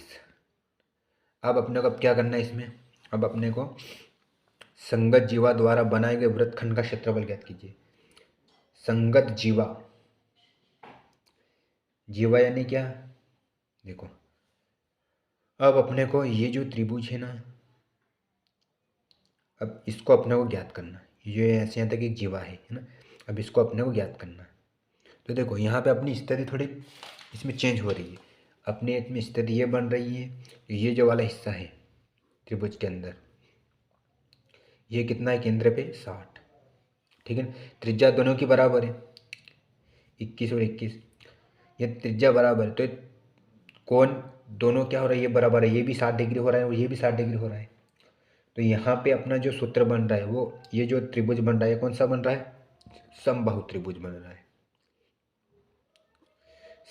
अब अपने को अब क्या करना है इसमें, अब अपने को संगत जीवा द्वारा बनाए गए वृत्तखंड का क्षेत्रफल ज्ञात कीजिए। संगत जीवा, जीवा यानी क्या, देखो अब अपने को ये जो त्रिभुज है ना, अब इसको अपने को ज्ञात करना है। ये ऐसे यहाँ तक एक जीवा है ना, अब इसको अपने को ज्ञात करना है। तो देखो यहाँ पे अपनी स्थिति थोड़ी इसमें चेंज हो रही है। अपने इसमें स्थिति ये बन रही है, ये जो वाला हिस्सा है त्रिभुज के अंदर, ये कितना है केंद्र पे 60, ठीक है। त्रिज्या दोनों की बराबर है, 21 और 21, ये त्रिज्या बराबर है, तो कोण दोनों क्या हो रहा है, ये बराबर है, ये भी 60 डिग्री हो रहा है और ये भी 60 डिग्री हो रहा है। तो यहाँ पे अपना जो सूत्र बन रहा है वो, ये जो त्रिभुज बन रहा है कौन सा बन रहा है, समबाहु त्रिभुज बन रहा है।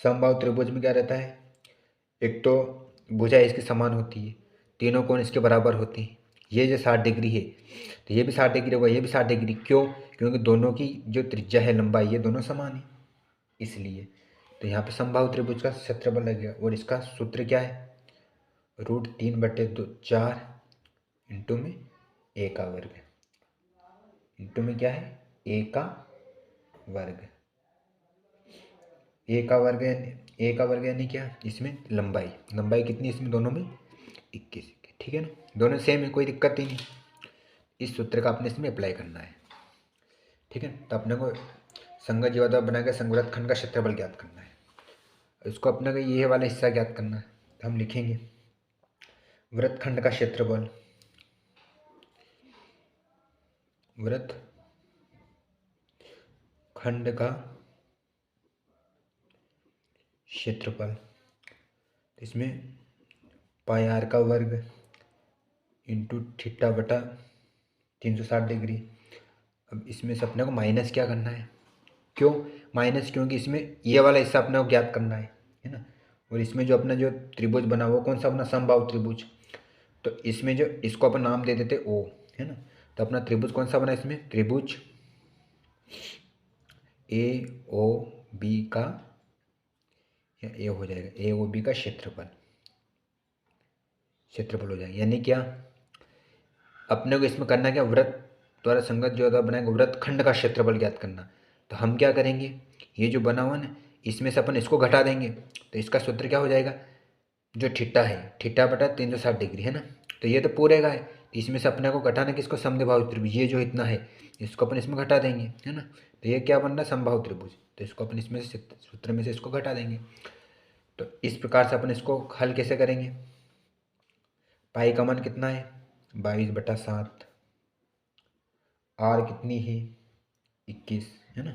समबाहु त्रिभुज में क्या रहता है, एक तो भुजा इसके समान होती है, तीनों कोण इसके बराबर होते हैं। ये जो 60 डिग्री है तो ये भी 60 डिग्री होगा, ये भी 60 डिग्री, क्यों, क्योंकि दोनों की जो त्रिज्या है लंबाई ये दोनों समान है इसलिए। तो यहाँ पे समबाहु त्रिभुज का क्षेत्रफल लगेगा और इसका सूत्र क्या है, √3/4 इंटू में ए का वर्ग, इंटू में क्या है ए का वर्ग। ए का वर्ग ए का वर्ग यानी क्या, इसमें लंबाई, लंबाई कितनी इसमें दोनों में 21, ठीक है ना, दोनों सेम है, कोई दिक्कत ही नहीं। इस सूत्र का अपने इसमें अप्लाई करना है, ठीक है। तो अपने को संगत जीवा द्वारा बनाया गया संवृत खंड का क्षेत्रफल ज्ञात करना है। इसको अपने को ये वाला हिस्सा ज्ञात करना है, तो हम लिखेंगे वृत्तखंड का क्षेत्रफल, वृत्त खंड का क्षेत्रफल, इसमें पाई आर का वर्ग इंटू थीटा बटा 360 डिग्री। अब इसमें से अपने को माइनस क्या करना है, क्यों माइनस, क्योंकि इसमें ये वाला हिस्सा अपने को ज्ञात करना है ना। और इसमें जो अपना जो त्रिभुज बना वो कौन सा अपना समबाहु त्रिभुज, तो इसमें जो इसको अपन नाम दे देते ओ, है ना। तो अपना त्रिभुज कौन सा बना, इसमें त्रिभुज ए ओ बी का, या ए हो जाएगा, ए ओ बी का क्षेत्रफल, क्षेत्रफल हो जाएगा। यानी क्या अपने को इसमें करना क्या, वृत्त द्वारा संगत जो द्वारा बनाएंगे वृत्त खंड का क्षेत्रफल ज्ञात करना। तो हम क्या करेंगे, ये जो बना हुआ ना इसमें से अपन इसको घटा देंगे, तो इसका सूत्र क्या हो जाएगा, जो थीटा है, थीटा बटा 360 डिग्री, है ना। तो ये तो पूरे का है, तो इसमें से अपने को घटाना किसको, समद्विबाहु त्रिभुज, ये जो इतना है इसको अपन इसमें घटा देंगे, है ना। तो ये क्या बन रहा है, समबाहु त्रिभुज, तो इसको अपन इसमें से सूत्र में से इसको घटा देंगे। तो इस प्रकार से अपन इसको हल कैसे करेंगे, पाई का मान कितना है 22/7, आर कितनी है 21, है ना।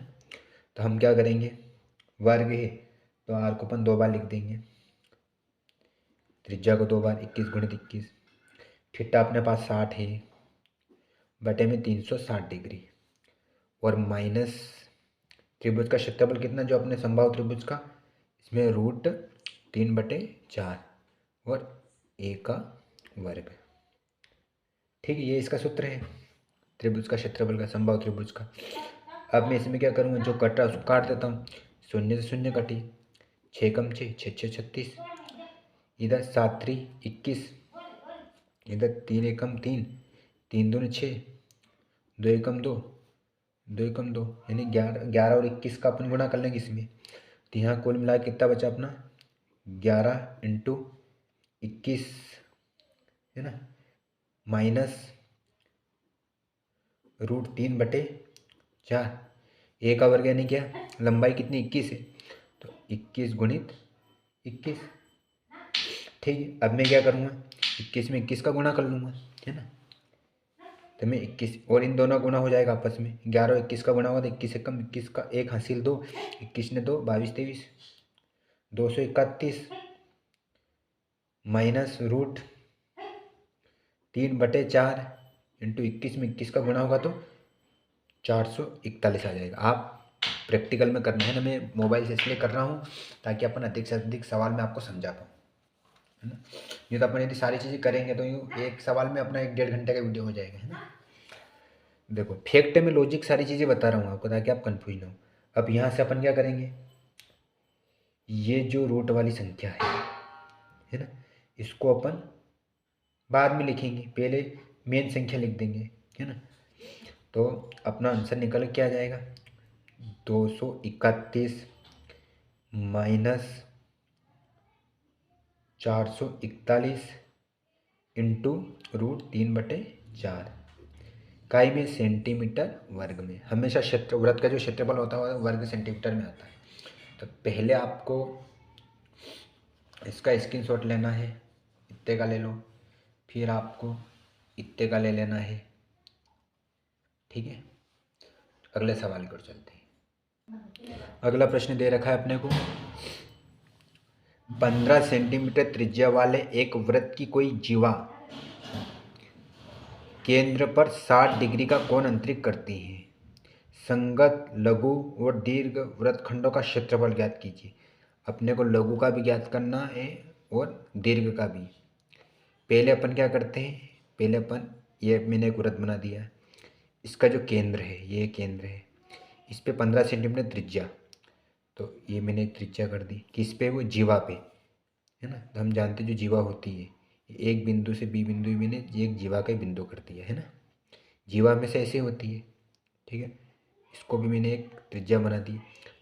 तो हम क्या करेंगे, वर्ग है तो आर को अपन 2 बार लिख देंगे, त्रिज्या को 2 बार, 21 गुणित 21, थीटा अपने पास 60 है, बटे में 360 डिग्री, और माइनस त्रिभुज का क्षेत्रफल कितना जो अपने समबाहु त्रिभुज का, इसमें √3/4 और ए का वर्ग, ठीक है। ये इसका सूत्र है त्रिभुज का क्षेत्रफल का, समबाहु त्रिभुज का। अब मैं इसमें क्या करूँगा, जो कटा उसको काट देता हूँ, शून्य से शून्य कटी, 6 कम 6 6 6 36, इधर 7 3 21, इधर 3 एकम 3, 3 दूनी 6, 2 एकम 2, 2 एकम 2, यानी 11 11 और 21 का अपन गुणा कर लेंगे इसमें। तो यहाँ कुल मिला के कितना बचा अपना 11 इंटू 21, है ना, माइनस √3/4, ए का वर्ग यानी क्या, लंबाई कितनी 21 है, तो 21 गुणित 21। ठीक है, अब मैं क्या करूँगा, 21 में 21 का गुणा कर लूँगा, है ना। तो मैं 21 और इन दोनों गुणा हो जाएगा आपस में, 11 और 21 का गुणा होगा तो 21 से कम 21 का 1 हासिल 2, 21 ने 2, 22 23, 231 माइनस रूट 3/4 इंटू 21 में 21 का गुणा होगा तो 441 आ जाएगा। आप प्रैक्टिकल में करना है ना, मैं मोबाइल से इसलिए कर रहा हूँ ताकि अपन अधिक से अधिक सवाल में आपको समझा पाऊँ, है ना। ये तो अपन यदि सारी चीज़ें करेंगे तो यूँ एक सवाल में अपना 1-1.5 घंटे का वीडियो हो जाएगा, है ना। देखो फैक्ट में लॉजिक सारी चीज़ें बता रहा हूँ आपको ताकि आप कन्फ्यूज ना हो। अब यहाँ से अपन क्या करेंगे, ये जो रूट वाली संख्या है ना, इसको अपन बाद में लिखेंगे, पहले मेन संख्या लिख देंगे, है ना। तो अपना आंसर निकल के आ जाएगा 231 माइनस 441 इंटू रूट 3/4 इकाई में सेंटीमीटर वर्ग में। हमेशा क्षेत्र वृत्त का जो क्षेत्रफल होता है वर्ग सेंटीमीटर में आता है। तो पहले आपको इसका स्क्रीनशॉट लेना है, इतने का ले लो, फिर आपको इतने का ले लेना है, ठीक है। अगले सवाल की ओर चलते हैं। अगला प्रश्न दे रखा है अपने को, 15 सेंटीमीटर त्रिज्या वाले एक वृत्त की कोई जीवा केंद्र पर 60 डिग्री का कोण अंतरित करती है। संगत लघु और दीर्घ वृत्तखंडों का क्षेत्रफल ज्ञात कीजिए। अपने को लघु का भी ज्ञात करना है और दीर्घ का भी। पहले अपन क्या करते हैं, पहले अपन ये मैंने एक वृत्त बना दिया, इसका जो केंद्र है ये केंद्र है, इस पे 15 सेंटीमीटर त्रिज्या, तो ये मैंने एक त्रिज्या कर दी किस पे, वो जीवा पे, है ना। तो हम जानते हैं जो जीवा होती है, एक बिंदु से बी बिंदु मैंने एक जीवा का बिंदु कर दिया, है ना। जीवा में से ऐसे होती है, ठीक है। इसको भी मैंने एक त्रिज्या बना दी।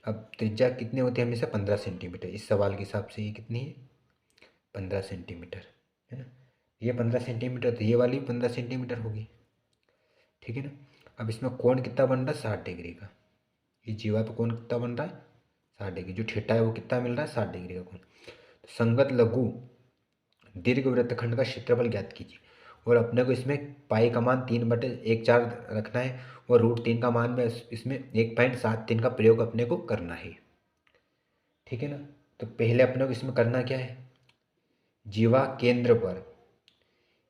अब त्रिज्या कितने होते हैं, हमेशा 15 सेंटीमीटर, इस सवाल के हिसाब से ये कितनी है, 15 सेंटीमीटर, है ना। ये 15 सेंटीमीटर, तो ये वाली 15 सेंटीमीटर होगी, ठीक है ना। अब इसमें कोण कितना बन रहा है, 60 डिग्री का। ये जीवा पे कोण कितना बन रहा है, 60 डिग्री। जो थीटा है वो कितना मिल रहा है, 60 डिग्री का कोण। तो संगत लघु दीर्घ वृत्तखंड का क्षेत्रफल ज्ञात कीजिए। और अपने को इसमें पाई का मान 3/14 रखना है और रूट 3 का मान में इसमें 1.73 का प्रयोग अपने को करना है, ठीक है ना। तो पहले अपने को इसमें करना क्या है, जीवा केंद्र पर,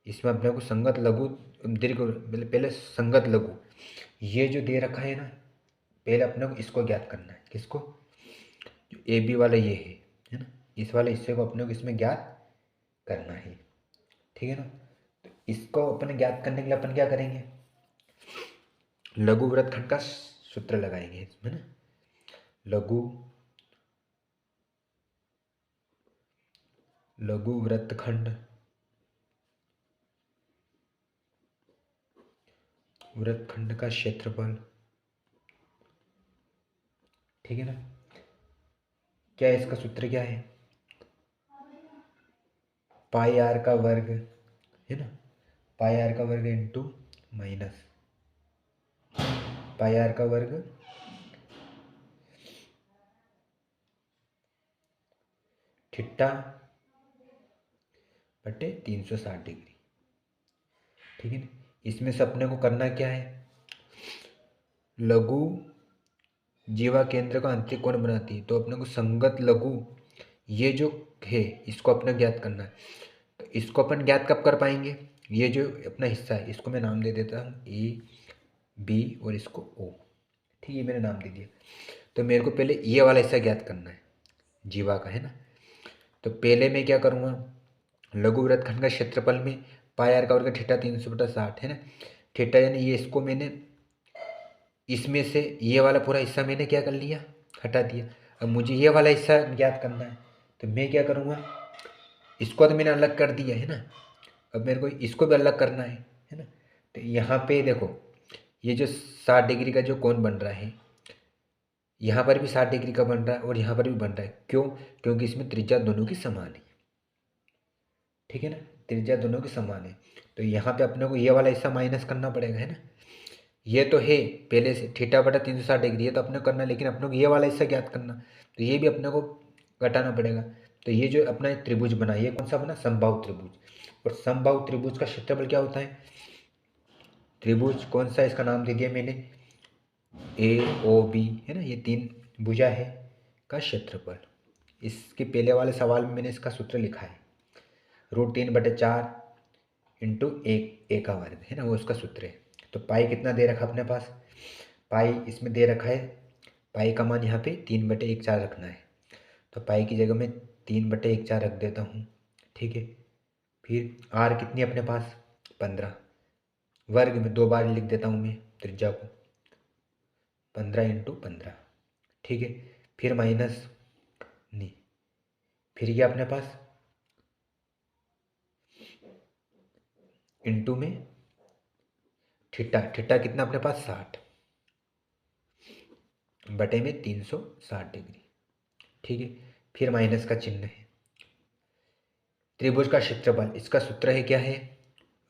इसमें अपने को संगत लघु दीर्घ, पहले संगत लघु ये जो दे रखा है ना, पहले अपने को इसको ज्ञात करना है। किसको, जो ए बी वाला ये है ना, इस वाले हिस्से को अपने को इसमें ज्ञात करना है, ठीक है ना। तो इसको अपने ज्ञात करने के लिए अपन क्या करेंगे, लघु वृत्तखंड का सूत्र लगाएंगे इसमें ना। लघु वृत्तखंड का क्षेत्रफल, ठीक है ना। क्या है इसका सूत्र, क्या है, पाई आर का वर्ग, है ना। पाई आर का वर्ग इंटू माइनस पाई आर का वर्ग थीटा बटे 360 डिग्री, ठीक है ना। इसमें से अपने को करना क्या है, लघु जीवा केंद्र का आंतरिक कोण बनाती है, तो अपने को संगत लघु ये जो है इसको अपने ज्ञात करना है। तो इसको अपन ज्ञात कब कर पाएंगे, ये जो अपना हिस्सा है इसको मैं नाम दे देता हूँ ए बी और इसको ओ, ठीक है, मैंने नाम दे दिया। तो मेरे को पहले ये वाला हिस्सा ज्ञात करना है जीवा का, है ना। तो पहले मैं क्या करूँगा, लघु वृत्तखंड का क्षेत्रफल में पाई आर का वर्ग थीटा 360 है ना। थीटा यानी ये, इसको मैंने इसमें से ये वाला पूरा हिस्सा मैंने क्या कर लिया, हटा दिया। अब मुझे ये वाला हिस्सा ज्ञात करना है, तो मैं क्या करूँगा, इसको तो मैंने अलग कर दिया है ना, अब मेरे को इसको भी अलग करना है ना। तो यहाँ पे देखो ये जो 60 डिग्री का जो कोण बन रहा है, यहाँ पर भी 60 डिग्री का बन रहा है और यहाँ पर भी बन रहा है। क्यों, क्योंकि इसमें त्रिज्या दोनों की समान है, ठीक है ना, त्रिज्या दोनों की समान है। तो यहाँ पे अपने को ये वाला हिस्सा माइनस करना पड़ेगा, है ना। ये तो है पहले से थीटा बटा 360 डिग्री, है तो अपने को करना है, लेकिन अपने को ये वाला हिस्सा ज्ञात करना, तो ये भी अपने को घटाना पड़ेगा। तो ये जो अपना त्रिभुज बना, ये कौन सा बना, समबाहु त्रिभुज। और समबाहु त्रिभुज का क्षेत्रफल क्या होता है, त्रिभुज कौन सा, इसका नाम दे दिया मैंने ए ओ बी, है ना, ये 3 भुजा है का क्षेत्रफल। इसके पहले वाले सवाल में मैंने इसका सूत्र लिखा है, √3/4 इंटू ए का वर्ग, है ना, वो उसका सूत्र है। तो पाई कितना दे रखा अपने पास, पाई इसमें दे रखा है, पाई का मान यहाँ पे 3/4 रखना है। तो पाई की जगह में 3/4 रख देता हूँ, ठीक है। फिर आर कितनी अपने पास 15, वर्ग में 2 बार लिख देता हूँ मैं त्रिज्या को, 15 इंटू 15, ठीक है। फिर माइनस नहीं, फिर ये अपने पास इंटू में थीटा, थीटा कितना अपने पास 60 बटे में 360 डिग्री, ठीक है। फिर माइनस का चिन्ह है। त्रिभुज का क्षेत्रफल, इसका सूत्र है क्या है,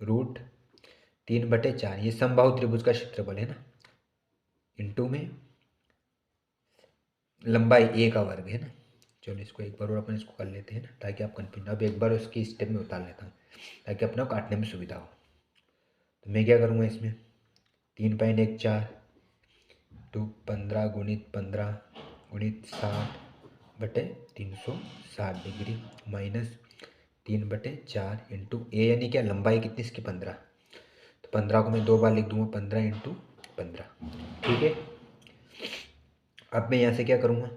√3/4, ये समबाहु त्रिभुज का क्षेत्रफल है ना, इंटू में लंबाई ए का वर्ग, है ना। चलो इसको एक बार और अपन इसको कर लेते हैं ना, ताकि आप कन्फ्यूज, अब एक बार उसकी स्टेप में उतार लेता हूँ ताकि अपना काटने में सुविधा हो। तो मैं क्या करूँगा इसमें, 3.14 तो 15 गुणित 15 गुणित 60/360 डिग्री माइनस 3/4 इंटू ए, यानी क्या लंबाई कितनी इसकी 15, तो 15 को मैं 2 बार लिख दूंगा, 15 इंटू 15, ठीक है। अब मैं यहाँ से क्या करूँगा,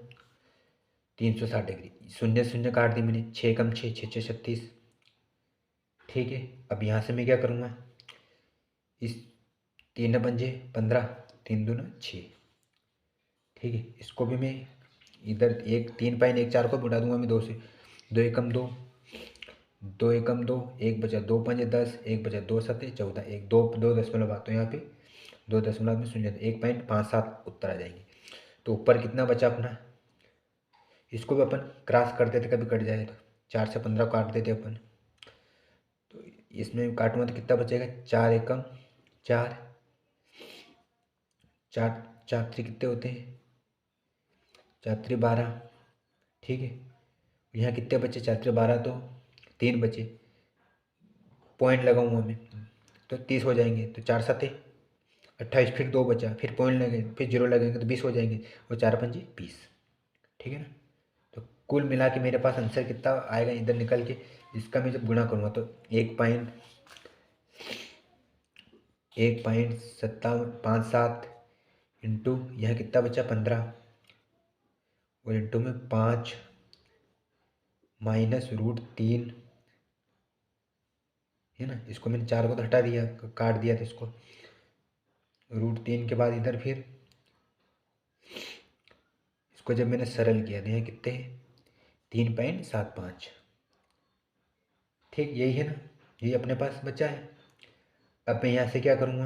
360 डिग्री, शून्य शून्य काट दी मैंने, 6 कम 6, 6 6 36, ठीक है। अब यहाँ से मैं क्या करूँगा, इस 3×5 = 15, 3×2 = 6, ठीक है। इसको भी मैं इधर 3.14 को बढ़ा दूंगा मैं 2 से, 2 एकम 2, 2 एकम 2, 1 बचा, 2 5 10, 1 बचा, 2 7 14, 1 2 2 बात, तो यहाँ पे 2 दशमलव में शून्य 1.57 उत्तर आ जाएंगे। तो ऊपर कितना बचा अपना, इसको भी अपन क्रॉस कर देते, कभी कट जाए तो 4 से 15 काट देते अपन, तो इसमें काटूंगा तो कितना बचेगा, 4 एकम 4, 4 4 3 कितने होते हैं, 4 3 12, ठीक है। यहाँ कितने बचे, 4 3 12, तो 3 बचे, पॉइंट लगाऊंगा मैं तो 30 हो जाएंगे, तो 4 7 28, फिर 2 बचा, फिर पॉइंट लगे, फिर 0 लगेंगे तो 20 हो जाएंगे, और 4 5 20, ठीक है ना। तो कुल मिला के मेरे पास आंसर कितना आएगा इधर निकल के, इसका मैं जब गुणा करूँगा तो 1.57 इंटू यहाँ कितना बचा 15, और इंटू में 5 माइनस √3, है ना। इसको मैंने 4 को तो हटा दिया, काट दिया, तो इसको √3 के बाद इधर फिर इसको जब मैंने सरल किया तो यहाँ कितने 3.75, ठीक, यही है ना, यही अपने पास बचा है। अब मैं यहाँ से क्या करूँगा,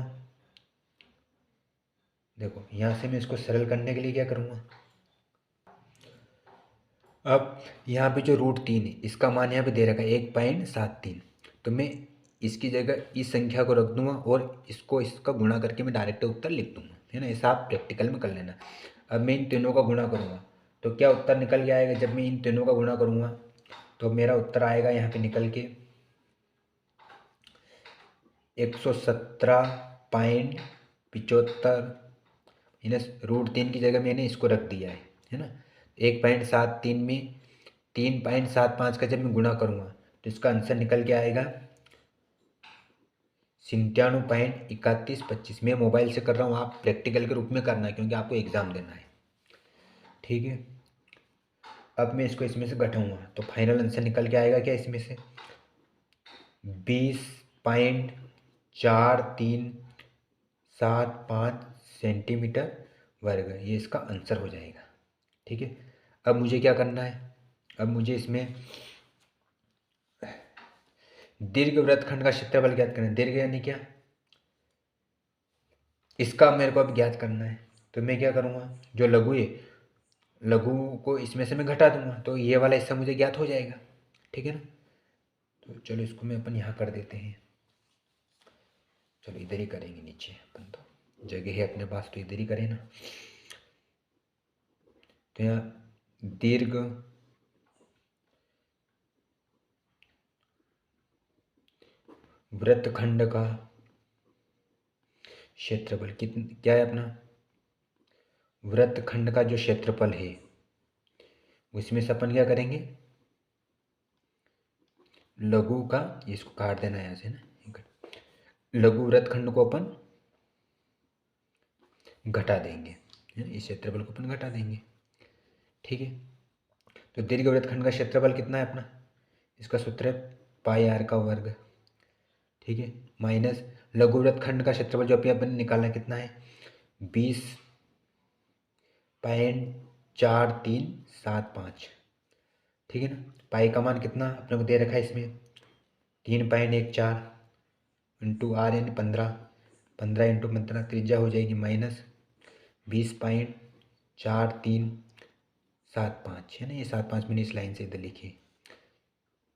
देखो यहाँ से मैं इसको सरल करने के लिए क्या करूँगा, अब यहाँ पे जो √3 है इसका मान यहाँ पे दे रखा है 1.73, तो मैं इसकी जगह इस संख्या को रख दूंगा और इसको इसका गुणा करके मैं डायरेक्ट उत्तर लिख दूंगा, है ना। ऐसा आप प्रैक्टिकल में कर लेना। अब मैं इन तीनों का गुणा करूँगा तो क्या उत्तर निकल के आएगा, जब मैं इन तीनों का गुणा करूँगा तो मेरा उत्तर आएगा यहाँ पे निकल के 117.75 माइनस √3 की जगह मैंने इसको रख दिया है ना। 1.73 में 3.75 का जब मैं गुणा करूँगा तो इसका आंसर निकल के आएगा 97.3125। मैं मोबाइल से कर रहा हूँ, आप प्रैक्टिकल के रूप में करना है क्योंकि आपको एग्ज़ाम देना है, ठीक है। अब मैं इसको इसमें से घटाऊँगा तो फाइनल आंसर निकल के आएगा क्या, इसमें से 20.4375 सेंटीमीटर वर्ग, ये इसका आंसर हो जाएगा, ठीक है। अब मुझे क्या करना है, अब मुझे इसमें दीर्घ वृत्तखंड का क्षेत्रफल ज्ञात करना है। दीर्घ यानी क्या, इसका मेरे को अब ज्ञात करना है। तो मैं क्या करूँगा, जो लघु है, लघु को इसमें से मैं घटा दूंगा तो ये वाला हिस्सा मुझे ज्ञात हो जाएगा, ठीक है ना। तो चलो इसको मैं अपन यहाँ कर देते हैं, चलो इधर ही करेंगे, नीचे अपन तो जगह है अपने पास तो इधर ही करें ना। तो यहाँ दीर्घ वृत्तखंड का क्षेत्रफल क्या है अपना, वृत्तखंड का जो क्षेत्रफल है उसमें से अपन क्या करेंगे, लघु का, इसको काट देना यहाँ से ना, लघु वृत्तखंड को अपन घटा देंगे, इस क्षेत्रफल को अपन घटा देंगे। ठीक है, तो दीर्घ वृत्तखंड का क्षेत्रफल कितना है अपना, इसका सूत्र है पाई आर का वर्ग। ठीक है, माइनस लघु वृत्तखंड का क्षेत्रफल जो अभी अपन ने निकाला कितना है, 20.4375। ठीक है ना, पाई का मान कितना अपने को दे रखा है इसमें, 3.14 इंटू आर यानी 15, 15 इंटू 15 त्रिज्या हो जाएगी माइनस 20.4375 है ना। ये 75 मैंने इस लाइन से इधर लिखी,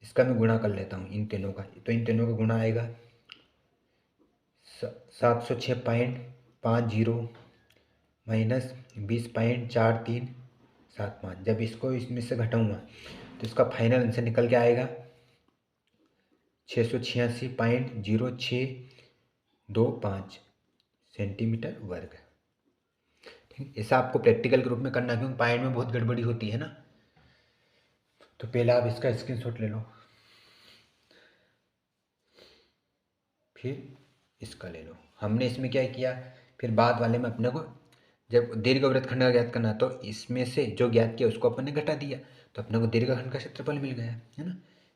इसका मैं गुणा कर लेता हूँ इन तीनों का, तो इन तीनों का गुणा आएगा 706.50 माइनस 20.4375। जब इसको इसमें से घटाऊँगा तो इसका फाइनल आंसर निकल के आएगा 686.0625 सेंटीमीटर वर्ग। ठीक, ऐसा आपको प्रैक्टिकल के रूप में करना है क्योंकि पॉइंट में बहुत गड़बड़ी होती है ना। तो पहले आप इसका स्क्रीनशॉट ले लो, फिर इसका ले लो। हमने इसमें क्या किया, फिर बाद वाले में अपने को जब दीर्घ वृत्तखंड का ज्ञात करना तो इसमें से जो ज्ञात किया उसको अपन ने घटा दिया, तो अपने को दीर्घखंड का क्षेत्रफल मिल गया है ना,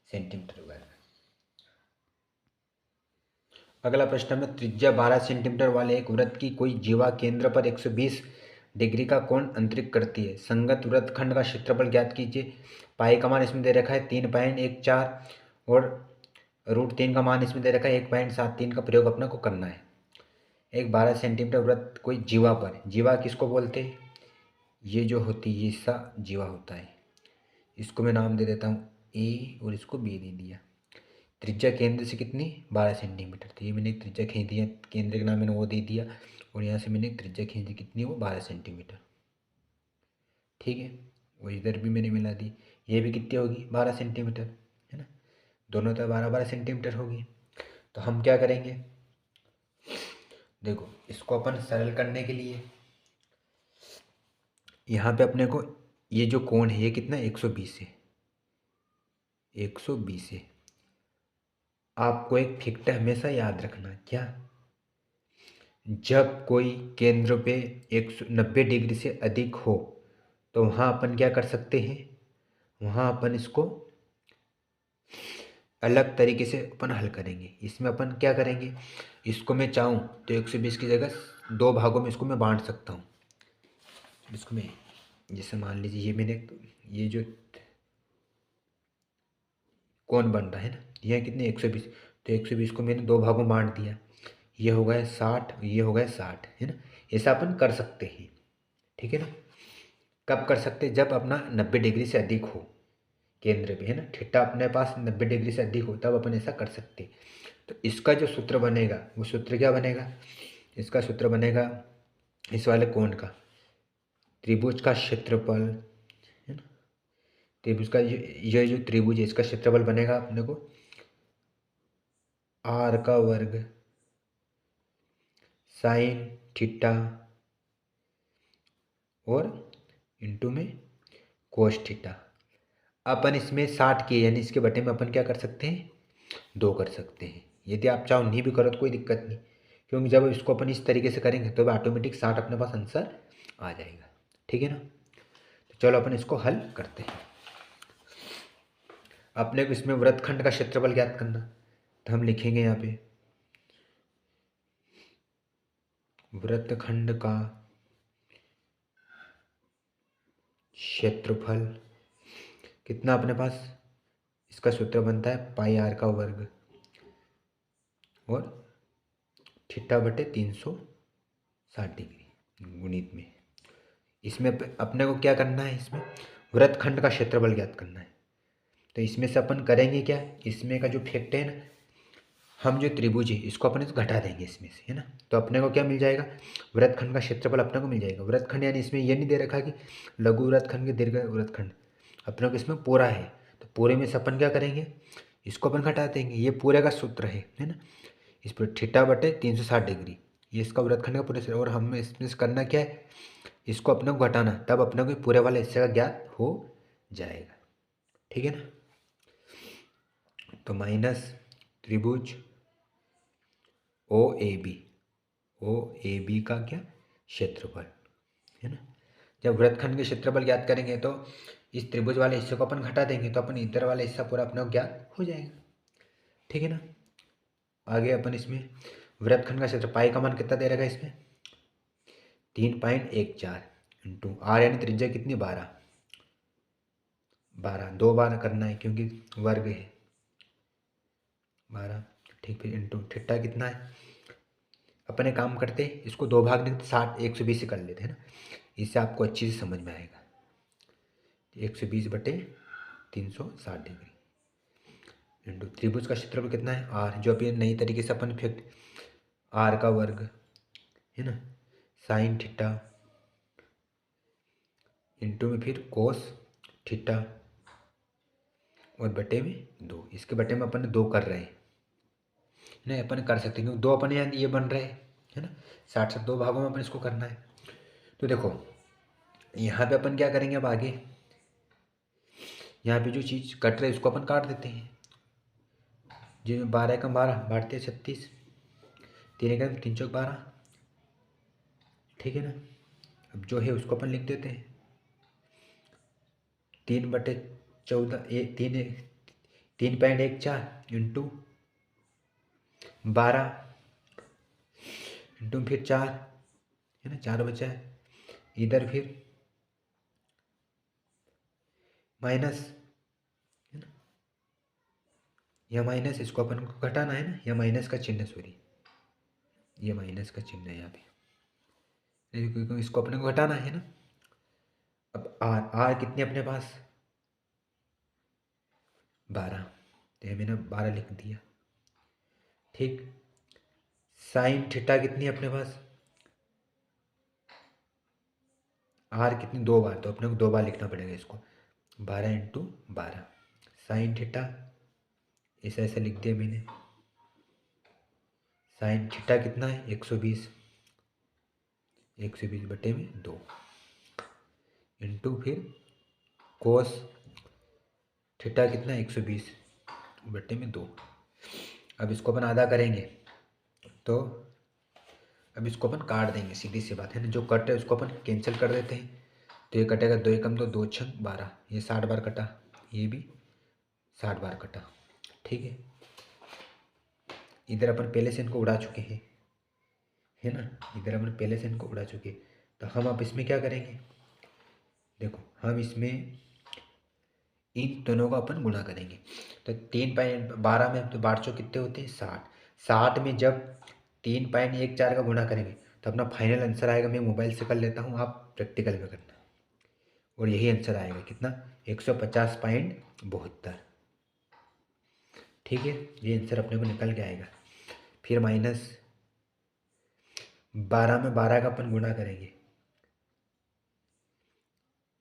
सेंटीमीटर वर्ग। अगला प्रश्न में त्रिज्या 12 सेंटीमीटर वाले एक वृत्त की कोई जीवा केंद्र पर 120 डिग्री का कोण अंतरित करती है। संगत वृत्तखंड का क्षेत्रफल ज्ञात कीजिए। पाई का मान इसमें दे रखा है 3.14 और √3 का मान इसमें दे रखा है 1.73 का प्रयोग अपने को करना है। एक 12 सेंटीमीटर वृत्त कोई जीवा पर, जीवा किसको बोलते हैं, ये जो होती है ये सा जीवा होता है, इसको मैं नाम दे देता हूँ ए और इसको बी दे दिया। त्रिज्या केंद्र से कितनी 12 सेंटीमीटर, तो ये मैंने एक त्रिज्या खींच दिया, केंद्र का नाम मैंने वो दे दिया, और यहाँ से मैंने एक त्रिज्या खींच दी कितनी वो 12 सेंटीमीटर। ठीक है, वो इधर भी मैंने मिला दी, ये भी कितनी होगी 12 सेंटीमीटर है ना, दोनों तो 12-12 सेंटीमीटर होगी। तो हम क्या करेंगे, देखो इसको अपन सरल करने के लिए यहाँ पे अपने को ये जो कोण है ये कितना 120 है, 120 है। आपको एक फैक्ट हमेशा याद रखना, क्या, जब कोई केंद्र पे 190 डिग्री से अधिक हो तो वहाँ अपन क्या कर सकते हैं, वहाँ अपन इसको अलग तरीके से अपन हल करेंगे। इसमें अपन क्या करेंगे, इसको मैं चाहूँ तो 120 की जगह दो भागों में इसको मैं बांट सकता हूँ। इसको मैं जैसे मान लीजिए ये मैंने ये जो कोण बन रहा है ना, यह कितने 120, तो 120 को मैंने दो भागों में बांट दिया, ये हो गया 60, ये हो गया 60 है ना। ऐसा अपन कर सकते हैं, ठीक है ना। कब कर सकते, जब अपना 90 डिग्री से अधिक हो केंद्र पे है ना, थीटा अपने पास 90 डिग्री से अधिक हो तब अपन ऐसा कर सकते। तो इसका जो सूत्र बनेगा वो सूत्र क्या बनेगा, इसका सूत्र बनेगा इस वाले कोण का, त्रिभुज का क्षेत्रफल है ना, त्रिभुज का ये जो त्रिभुज है इसका क्षेत्रफल बनेगा अपने को आर का वर्ग साइन थीटा और इंटू में कोस थीटा। अपन इसमें 60 किए यानी इसके बटे में अपन क्या कर सकते हैं, 2 कर सकते हैं। यदि आप चाहो नहीं भी करो तो कोई दिक्कत नहीं, क्योंकि जब इसको अपन इस तरीके से करेंगे तो ऑटोमेटिक 60 अपने पास आंसर आ जाएगा, ठीक है ना। तो चलो अपन इसको हल करते हैं। अपने को इसमें वृत्तखंड का क्षेत्रफल ज्ञात करना, तो हम लिखेंगे यहाँ पे वृत्तखंड का क्षेत्रफल कितना अपने पास, इसका सूत्र बनता है पाई आर का वर्ग और थीटा बटे 360 डिग्री गुणित में। इसमें अपने को क्या करना है, इसमें वृत्तखंड का क्षेत्रफल ज्ञात करना है। तो इसमें से अपन करेंगे क्या, इसमें का जो फैक्ट है ना, हम जो त्रिभुज है इसको अपने घटा देंगे इसमें से है ना, तो अपने को क्या मिल जाएगा, वृत्तखंड का क्षेत्रफल अपने को मिल जाएगा। वृत्तखंड यानी इसमें ये नहीं दे रखा कि लघु वृत्तखंड के दीर्घ वृत्तखंड, अपने को इसमें पूरा है, तो पूरे में से अपन क्या करेंगे, इसको अपन घटा देंगे, ये पूरे का सूत्र है ना। इस पर थीटा बटे 360 डिग्री, ये इसका वृत्तखंड का पूरे, और हमें इसमें से करना क्या है, इसको अपने को घटाना, तब अपने को पूरे वाले हिस्से का ज्ञात हो जाएगा। ठीक है ना। तो माइनस त्रिभुज ओ ए बी का क्या क्षेत्रफल है ना। जब वृत्तखंड के क्षेत्रफल ज्ञात करेंगे तो इस त्रिभुज वाले हिस्से को अपन घटा देंगे, तो अपन इधर वाला हिस्सा पूरा अपने को ज्ञात हो जाएगा। ठीक है ना। आगे अपन इसमें वृत्तखंड का क्षेत्र, पाई का मान कितना दे रहेगा इसमें 3.14 इंटू आर यानी त्रिज्या कितनी 12, 2 बार करना है क्योंकि वर्ग है 12। ठीक, फिर इंटू थीटा कितना है, अपने काम करते इसको 2 भाग नहीं 60 120 से कर लेते हैं ना, इससे आपको अच्छी से समझ में आएगा। 120 बटे 360 डिग्री इंटू त्रिभुज का क्षेत्रफल कितना है आर, जो अभी नई तरीके से अपन फिर आर का वर्ग है ना, साइन थीटा इंटू में फिर कोस थीटा और बटे में 2, इसके बटे में अपन 2 कर रहे हैं नहीं, अपन कर सकते हैं क्योंकि 2 अपन यहाँ ये बन रहे हैं है ना, 60 से 2 भागों में अपन इसको करना है। तो देखो यहाँ पे अपन क्या करेंगे, अब आगे यहाँ पे जो चीज़ कट रही है उसको अपन काट देते हैं, जो 12 का 12 बांटते 36, 3 का 3 चौक 12। ठीक है ना। अब जो है उसको अपन लिख देते हैं 3/14 3.14 इंटू 12 इंटू फिर 4 है ना, 4 बचा है इधर, फिर माइनस है ना, यह माइनस इसको अपन को घटाना है ना, यह माइनस का चिन्ह, सॉरी ये माइनस का चिन्ह है यहाँ पे, क्योंकि इसको अपने को घटाना है ना। अब आर आर कितनी अपने पास 12, तो ये मैंने 12 लिख दिया। ठीक, साइन थीटा कितनी अपने पास आर कितनी 2 बार, तो अपने को 2 बार लिखना पड़ेगा इसको, 12 इंटू 12 साइन थीटा, ऐसा ऐसा लिख दिया मैंने। साइन थीटा कितना है 120, 120 बटे में 2 इंटू फिर कोस थीटा कितना 120 बटे में 2। अब इसको अपन आधा करेंगे तो अब इसको अपन काट देंगे, सीधी सी बात है ना, जो कट है उसको अपन कैंसिल कर देते हैं, तो ये कटेगा 2 एकम 2 2 छंग 12, ये 60 बार कटा, ये भी 60 बार कटा। ठीक है, इधर अपन पहले से इनको उड़ा चुके हैं है ना, इधर अपन पहले से इनको उड़ा चुके हैं, तो हम अब इसमें क्या करेंगे, देखो हम इसमें इन दोनों का अपन गुणा करेंगे, तो 3.12 में तो 12 कितने होते हैं 60, 60 में जब 3.14 का गुणा करेंगे तो अपना फाइनल आंसर आएगा, मैं मोबाइल से कर लेता हूँ, आप प्रैक्टिकल में करना, और यही आंसर आएगा कितना 150.72। ठीक है, ये आंसर अपने को निकल के आएगा। फिर माइनस 12 में 12 का अपन गुणा करेंगे,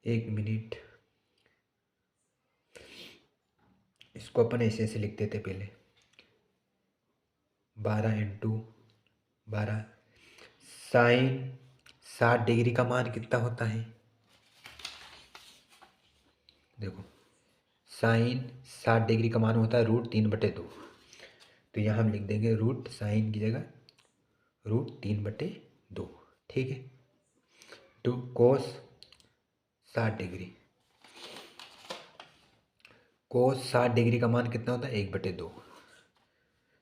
1 मिनट, इसको अपन ऐसे ऐसे लिख देते पहले, 12 इंटू 12 साइन 60 डिग्री का मान कितना होता है, देखो साइन 60 डिग्री का मान होता है √3/2, तो यहाँ हम लिख देंगे रूट साइन की जगह √3/2। ठीक है, two cos 60 degree, cos 60 degree का मान कितना होता है 1/2,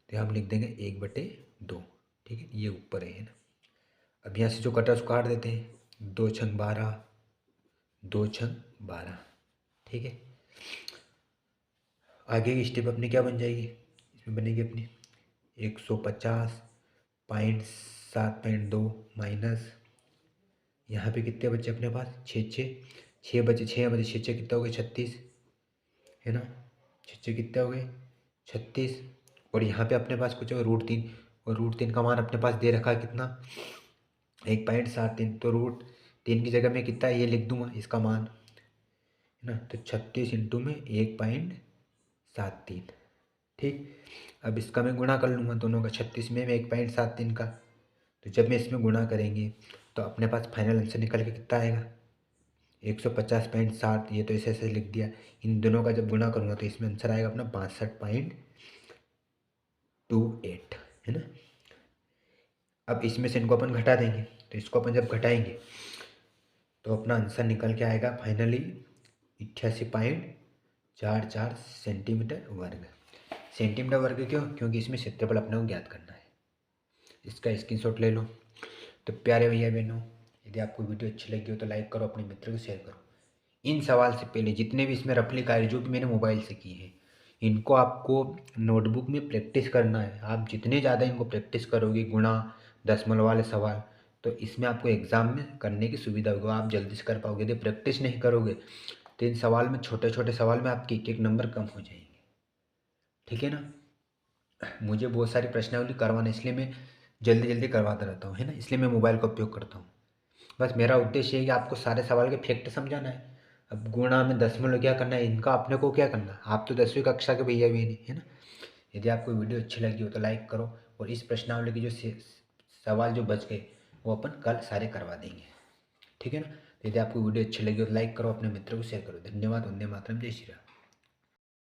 तो हम लिख देंगे 1/2। ठीक है, ये ऊपर है ना। अब यहाँ से जो कटा उसको काट देते हैं, 2 छंग 12, 2 छंग 12। ठीक है, आगे की स्टेप अपनी क्या बन जाएगी, इसमें बनेगी अपनी 150.7.2 माइनस, यहाँ पे कितने बचे अपने पास 6 बचे, 6 बचे 6 कितना हो गए 36 है ना, 6 कितने हो गए 36, और यहाँ पे अपने पास कुछ हो √3, और √3 का मान अपने पास दे रखा है कितना 1.73, तो √3 की जगह में कितना ये लिख दूंगा इसका मान है ना, तो 36 इंटू में 1.73 ठीक। अब इसका मैं गुणा कर लूँगा दोनों का, 36 में 1.73 का। तो जब मैं इसमें गुणा करेंगे तो अपने पास फाइनल आंसर निकल के कितना आएगा, 150.7। ये तो ऐसे ऐसे लिख दिया। इन दोनों का जब गुणा करूँगा तो इसमें आंसर आएगा अपना 62.28, है ना। अब इसमें से इनको अपन घटा देंगे, तो इसको अपन जब घटाएंगे तो अपना आंसर निकल के आएगा फाइनली 88.44 सेंटीमीटर वर्ग। सेंटीमीटर वर्ग क्यों, क्योंकि इसमें क्षेत्रफल अपने को ज्ञात करना है। इसका स्क्रीनशॉट ले लो। तो प्यारे भैया बहनों, यदि आपको वीडियो अच्छी लगी हो तो लाइक करो, अपने मित्र को शेयर करो। इन सवाल से पहले जितने भी इसमें रफली कार्य जो कि मैंने मोबाइल से किए हैं, इनको आपको नोटबुक में प्रैक्टिस करना है। आप जितने ज़्यादा इनको प्रैक्टिस करोगे, गुणा दशमलव वाले सवाल, तो इसमें आपको एग्ज़ाम में करने की सुविधा होगी, आप जल्दी से कर पाओगे। यदि प्रैक्टिस नहीं करोगे तो इन सवाल में, छोटे छोटे सवाल में आपके एक एक नंबर कम हो जाएंगे। ठीक है ना। मुझे बहुत सारी प्रश्नावली करवाना, इसलिए मैं जल्दी जल्दी करवाता रहता हूँ, है ना। इसलिए मैं मोबाइल का उपयोग करता हूँ। बस मेरा उद्देश्य है कि आपको सारे सवाल के फैक्ट समझाना है। अब गुणा में दशमलव क्या करना है, इनका अपने को क्या करना है। आप तो 10वीं कक्षा के भैया भी नहीं, है ना। यदि आपको वीडियो अच्छी लगी हो तो लाइक करो, और इस प्रश्नावली के जो सवाल जो बच गए वो अपन कल सारे करवा देंगे। ठीक है ना। यदि आपको वीडियो अच्छी लगी हो तो लाइक करो, अपने मित्रों को शेयर करो। धन्यवाद। वंदे मातरम। जय श्री राम।